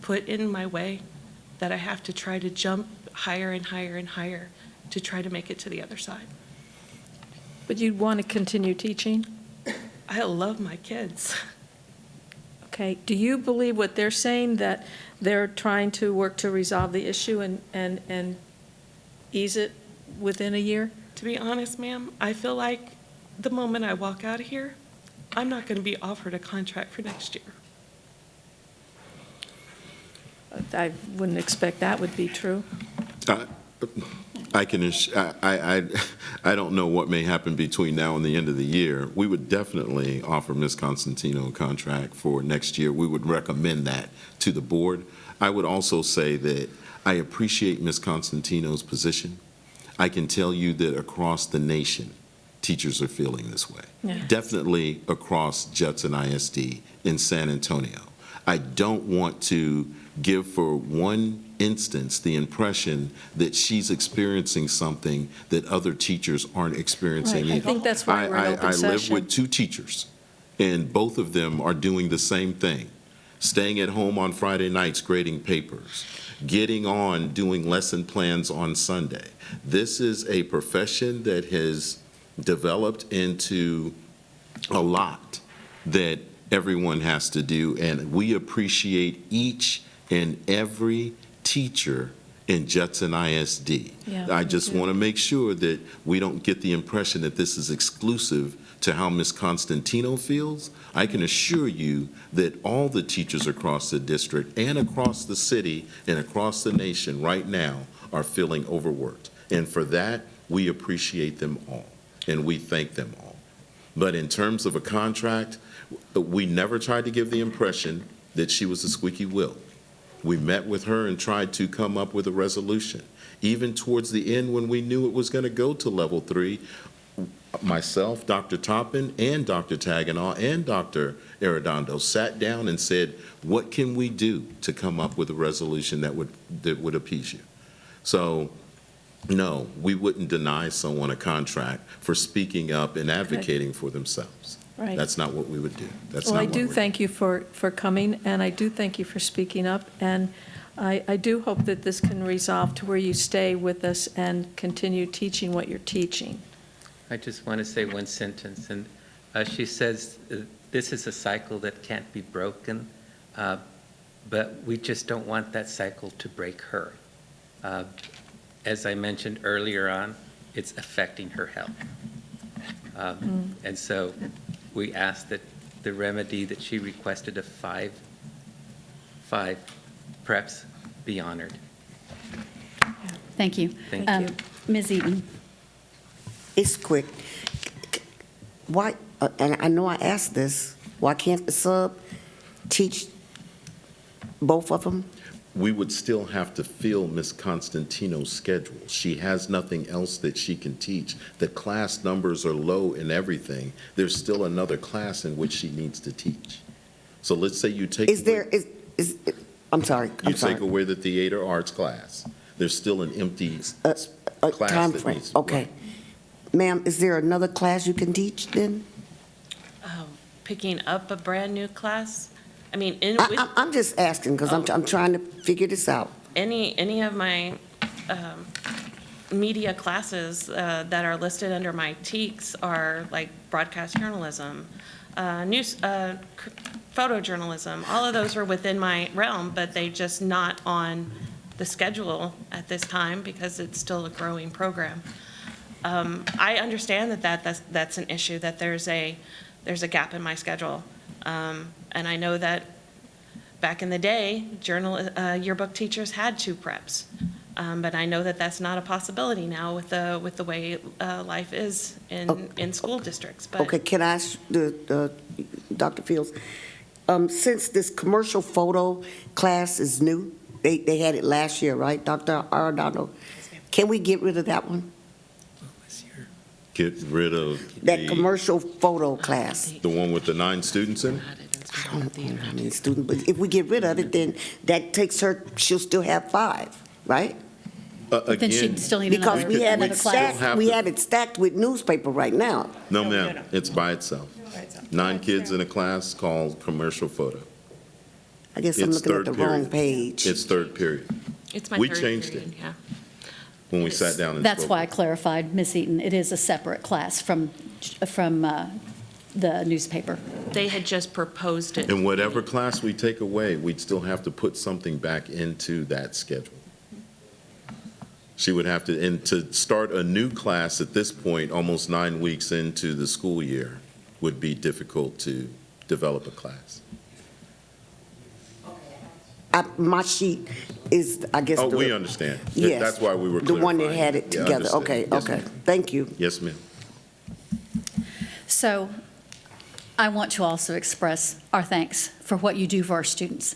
put in my way that I have to try to jump higher and higher and higher to try to make it to the other side. But you'd want to continue teaching? I love my kids. Okay. Do you believe what they're saying, that they're trying to work to resolve the issue and ease it within a year? To be honest, ma'am, I feel like the moment I walk out of here, I'm not going to be offered a contract for next year. I wouldn't expect that would be true. I don't know what may happen between now and the end of the year. We would definitely offer Ms. Constantino a contract for next year. We would recommend that to the board. I would also say that I appreciate Ms. Constantino's position. I can tell you that across the nation, teachers are feeling this way. Yeah. Definitely across Judson ISD in San Antonio. I don't want to give for one instance the impression that she's experiencing something that other teachers aren't experiencing Right. I either. think that's why we're in open I live session. with 2 teachers And both of them are doing the same thing, staying at home on Friday nights grading papers, getting on doing lesson plans on Sunday. This is a profession that has developed into a lot that everyone has to do, and we appreciate each and every teacher in Judson ISD. Yeah, I just want to make sure that we don't get the impression that this is exclusive to how Ms. Constantino feels. I can assure you that all the teachers across the district and across the city and across the nation right now are feeling overworked. And for that, we appreciate them all, and we thank them all. But in terms of a contract, we never tried to give the impression that she was a squeaky wheel. We met with her and tried to come up with a resolution. Even towards the end, when we knew it was going to go to level 3, myself, Dr. Toppin, and Dr. Taganaw, and Dr. Arredondo sat down and said, what can we do to come up with a resolution that would appease you? So, no, we wouldn't deny someone a contract for speaking up and advocating for themselves. Right. That's not what we would do. That's Well, not I what do we're thank you for coming, and I do thank you for speaking up, and I do hope that this can resolve to where you stay with us and continue teaching what you're teaching. I just want to say one sentence, and she says this is a cycle that can't be broken, but we just don't want that cycle to break her. As I mentioned earlier on, it's affecting her health. And so we ask that the remedy that she requested of five preps be honored. Thank you. Thank you. Ms. Eaton. It's quick. Why, and I know I asked this, why can't the sub teach both of them? We would still have to fill Ms. Constantino's schedule. She has nothing else that she can teach. The class numbers are low and everything. There's still another class in which she needs to teach. So let's say you take I'm sorry. you take away the theater arts class. There's still an empty class time that frame. needs. Okay. Ma'am, is there another class you can teach then? Picking up a brand-new class? I mean, I'm just asking because I'm trying to figure this out. any of my media classes that are listed under my TEKS are like broadcast journalism, news, photojournalism. All of those are within my realm, but they just not on the schedule at this time because it's still a growing program. I understand that's an issue, that there's a gap in my schedule. And I know that back in the day, yearbook teachers had 2 preps. But I know that that's not a possibility now with the way life is in school districts. But Okay, can I ask Dr. Fields, since this commercial photo class is new, they had it last year, right, Dr. Arredondo? Can we get rid of that one? Get rid of That commercial photo class? the one with the 9 students in it? I don't know how many students, but if we get rid of it, then that takes her, she'll still have 5, right? Then she'd still need Because we have another it class. stacked, we have it stacked with newspaper right now. No, ma'am, it's by itself. 9 kids in a class called commercial photo. I guess I'm It's looking at the third wrong period. page. It's 3rd period, it's my We third changed period, yeah. when we sat down and That's spoke. why I clarified, Ms. Eaton, it is a separate class from the newspaper. They had just proposed it. And whatever class we take away, we'd still have to put something back into that schedule. She would have to, and to start a new class at this point, almost 9 weeks into the school year, would be difficult to develop a class. My sheet is, I guess. Oh, the- we understand. Yes. That's why we were The one that clarifying. had it Yeah, together. understood. Okay, Yes, okay. ma'am. Thank you. Yes, ma'am. So I want to also express our thanks for what you do for our students,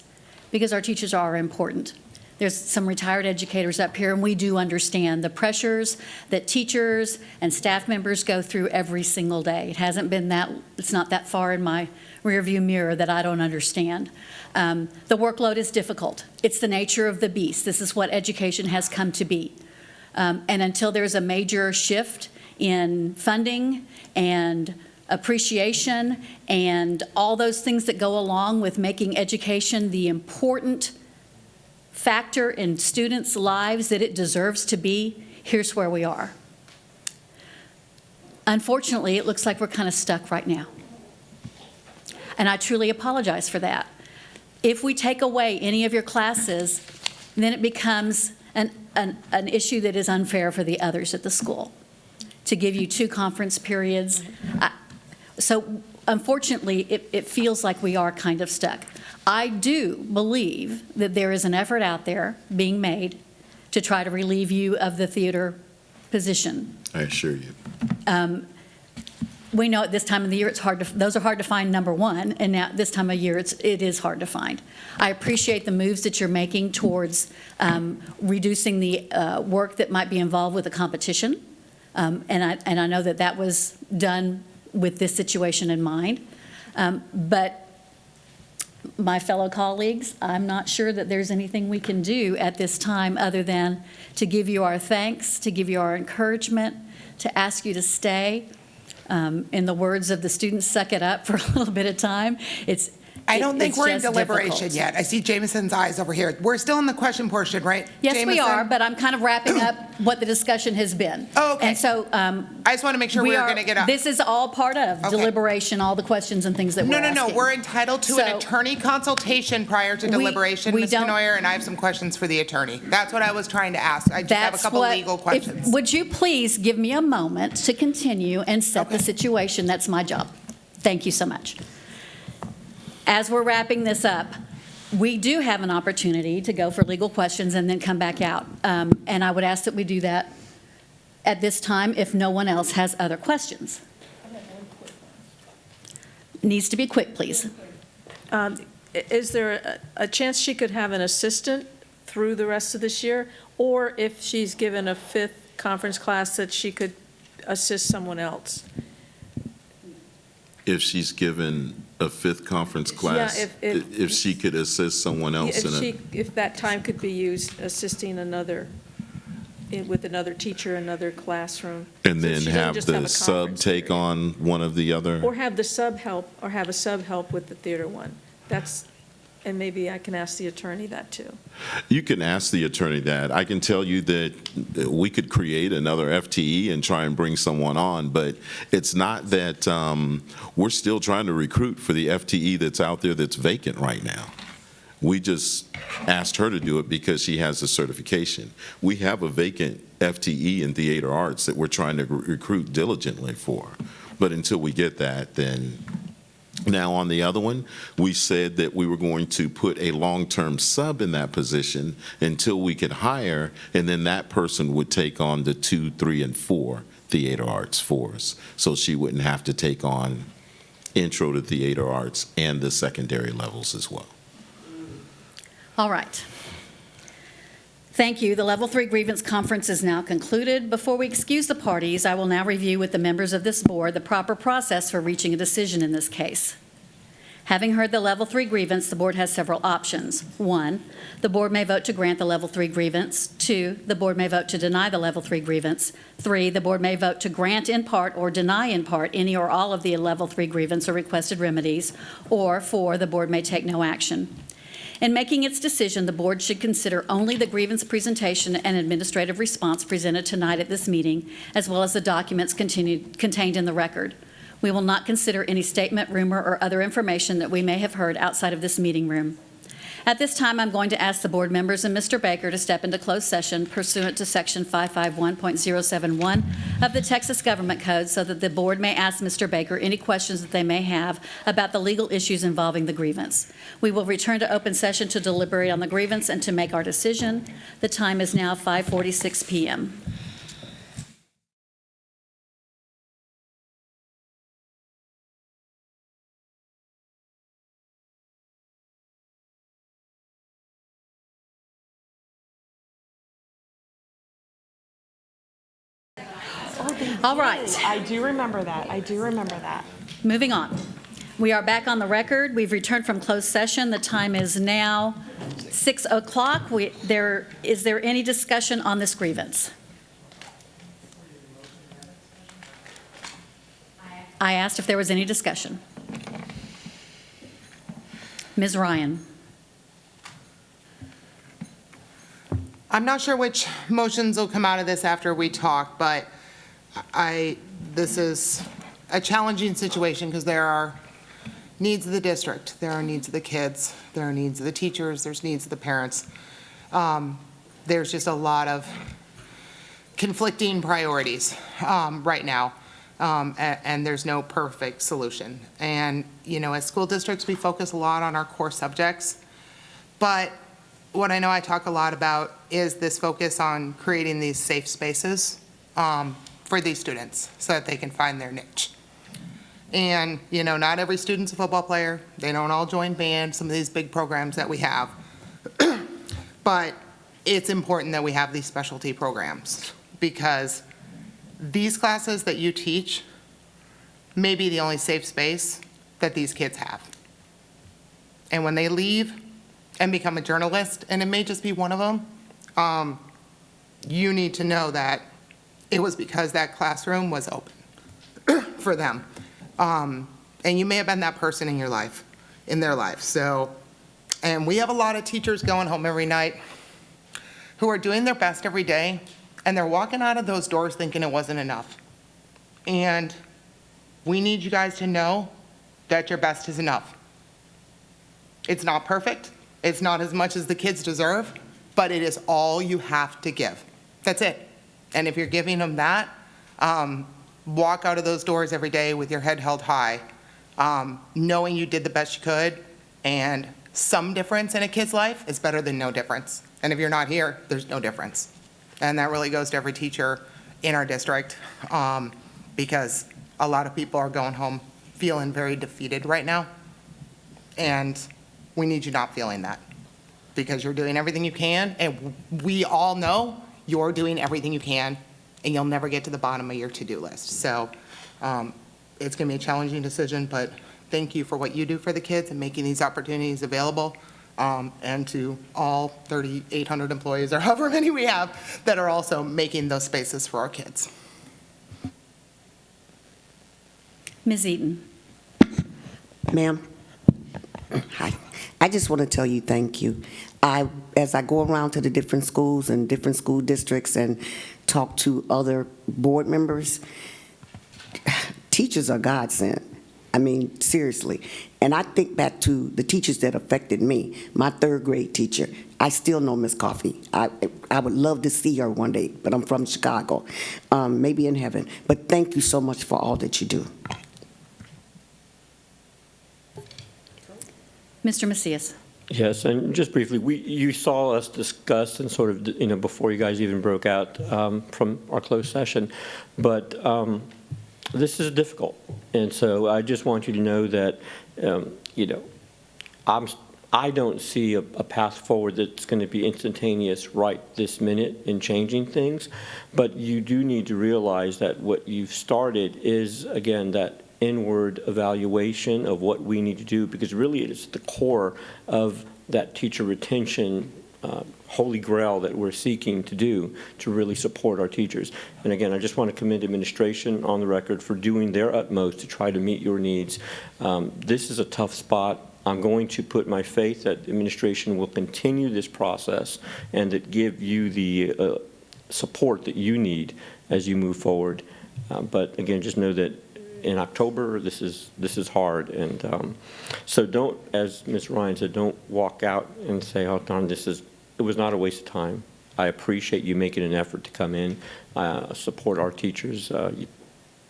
because our teachers are important. There's some retired educators up here, and we do understand the pressures that teachers and staff members go through every single day. It hasn't been that, it's not that far in my rearview mirror that I don't understand. The workload is difficult. It's the nature of the beast. This is what education has come to be. And until there's a major shift in funding and appreciation and all those things that go along with making education the important factor in students' lives that it deserves to be, here's where we are. Unfortunately, it looks like we're kind of stuck right now. And I truly apologize for that. If we take away any of your classes, then it becomes an issue that is unfair for the others at the school, to give you 2 conference periods. So unfortunately, it feels like we are kind of stuck. I do believe that there is an effort out there being made to try to relieve you of the theater position. I assure you. We know at this time of the year, those are hard to find, number one, and now this time of year, it is hard to find. I appreciate the moves that you're making towards reducing the work that might be involved with the competition, and I know that that was done with this situation in mind. But my fellow colleagues, I'm not sure that there's anything we can do at this time other than to give you our thanks, to give you our encouragement, to ask you to stay. In the words of the students, suck it up for a little bit of time. I don't think it's we're in just deliberation difficult. yet. I see Jameson's eyes over here. We're still in the question portion, right? Yes, we Jameson? are, but I'm kind of wrapping up what the discussion has been. Oh, okay. And so I just want to make sure we're going to get up. This is all part of deliberation, all the questions and things that we're asking. No. We're entitled to an attorney consultation prior to deliberation, Ms. Kenoyer, and I have some questions for the attorney. That's what I was trying to ask. I just have a couple legal questions. Would you please give me a moment to continue and set the situation? That's my job. Thank you so much. As we're wrapping this up, we do have an opportunity to go for legal questions and then come back out. And I would ask that we do that at this time if no one else has other questions. Needs to be quick, please. Is there a chance she could have an assistant through the rest of this year? Or if she's given a 5th conference class, that she could assist someone else? If she's given a 5th conference class, if she could assist someone else If that time could be used assisting with another teacher, another classroom. and So then she doesn't have just the have a sub conference take period. on one of the other. Or have the sub help, or have a sub help with the theater one. And maybe I can ask the attorney that too. You can ask the attorney that. I can tell you that we could create another FTE and try and bring someone on, but it's not that we're still trying to recruit for the FTE that's out there that's vacant right now. We just asked her to do it because she has the certification. We have a vacant FTE in theater arts that we're trying to recruit diligently for. But until we get that, then. Now, on the other one, we said that we were going to put a long-term sub in that position until we could hire, and then that person would take on the 2, 3, and 4 theater arts for us. So she wouldn't have to take on intro to theater arts and the secondary levels as well. All right. Thank you. The Level 3 Grievance Conference is now concluded. Before we excuse the parties, I will now review with the members of this board the proper process for reaching a decision in this case. Having heard the Level 3 grievance, the board has several options. 1, the board may vote to grant the Level 3 grievance. 2, the board may vote to deny the Level 3 grievance. 3, the board may vote to grant in part or deny in part any or all of the Level 3 grievance or requested remedies. Or 4, the board may take no action. In making its decision, the board should consider only the grievance presentation and administrative response presented tonight at this meeting, as well as the documents contained in the record. We will not consider any statement, rumor, or other information that we may have heard outside of this meeting room. At this time, I'm going to ask the board members and Mr. Baker to step into closed session pursuant to Section 551.071 of the Texas Government Code so that the board may ask Mr. Baker any questions that they may have about the legal issues involving the grievance. We will return to open session to deliberate on the grievance and to make our decision. The time is now 5:46 p.m. All right. I do remember that. Moving on. We are back on the record. We've returned from closed session. The time is now 6 o'clock. Is there any discussion on this grievance? I asked if there was any discussion. Ms. Ryan? I'm not sure which motions will come out of this after we talk, but this is a challenging situation because there are needs of the district, there are needs of the kids, there are needs of the teachers, there's needs of the parents. There's just a lot of conflicting priorities right now, and there's no perfect solution. And, you know, as school districts, we focus a lot on our core subjects, but what I know I talk a lot about is this focus on creating these safe spaces for these students so that they can find their niche. And, you know, not every student's a football player. They don't all join band, some of these big programs that we have. But it's important that we have these specialty programs because these classes that you teach may be the only safe space that these kids have. And when they leave and become a journalist, and it may just be one of them, you need to know that it was because that classroom was open for them. And you may have been that person in your life, in their life. So, and we have a lot of teachers going home every night who are doing their best every day, and they're walking out of those doors thinking it wasn't enough. And we need you guys to know that your best is enough. It's not perfect. It's not as much as the kids deserve, but it is all you have to give. That's it. And if you're giving them that, walk out of those doors every day with your head held high, knowing you did the best you could, and some difference in a kid's life is better than no difference. And if you're not here, there's no difference. And that really goes to every teacher in our district, because a lot of people are going home feeling very defeated right now. And we need you not feeling that, because you're doing everything you can, and we all know you're doing everything you can, and you'll never get to the bottom of your to-do list. So it's going to be a challenging decision, but thank you for what you do for the kids and making these opportunities available, and to all 3,800 employees, or however many we have, that are also making those spaces for our kids. Ms. Eaton? Ma'am, hi. I just want to tell you thank you. As I go around to the different schools and different school districts and talk to other board members, teachers are godsend. I mean, seriously. And I think back to the teachers that affected me. My third grade teacher, I still know Miss Coffey. I would love to see her one day, but I'm from Chicago, maybe in heaven. But thank you so much for all that you do. Mr. Macias? Yes, and just briefly, you saw us discuss and sort of, you know, before you guys even broke out from our closed session, but this is difficult. And so I just want you to know that, you know, I don't see a path forward that's going to be instantaneous right this minute in changing things, but you do need to realize that what you've started is, again, that inward evaluation of what we need to do, because really it is the core of that teacher retention holy grail that we're seeking to do to really support our teachers. And again, I just want to commend administration on the record for doing their utmost to try to meet your needs. This is a tough spot. I'm going to put my faith that administration will continue this process and that give you the support that you need as you move forward. But again, just know that in October, this is hard, and so don't, as Ms. Ryan said, don't walk out and say, "Oh, darn, it was not a waste of time." I appreciate you making an effort to come in, support our teachers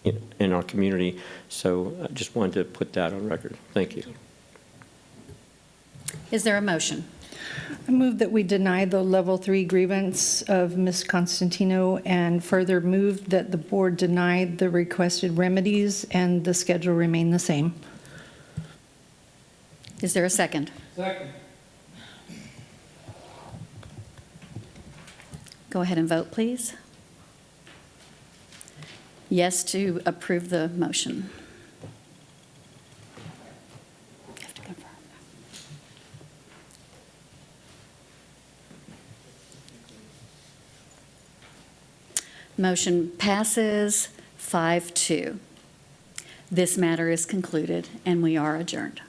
in our community. So I just wanted to put that on record. Thank you. Is there a motion? I move that we deny the level 3 grievance of Ms. Constantino, and further move that the board deny the requested remedies and the schedule remain the same. Is there a second? Second. Go ahead and vote, please. Yes to approve the motion. You have to confirm. Motion passes 5-2. This matter is concluded, and we are adjourned.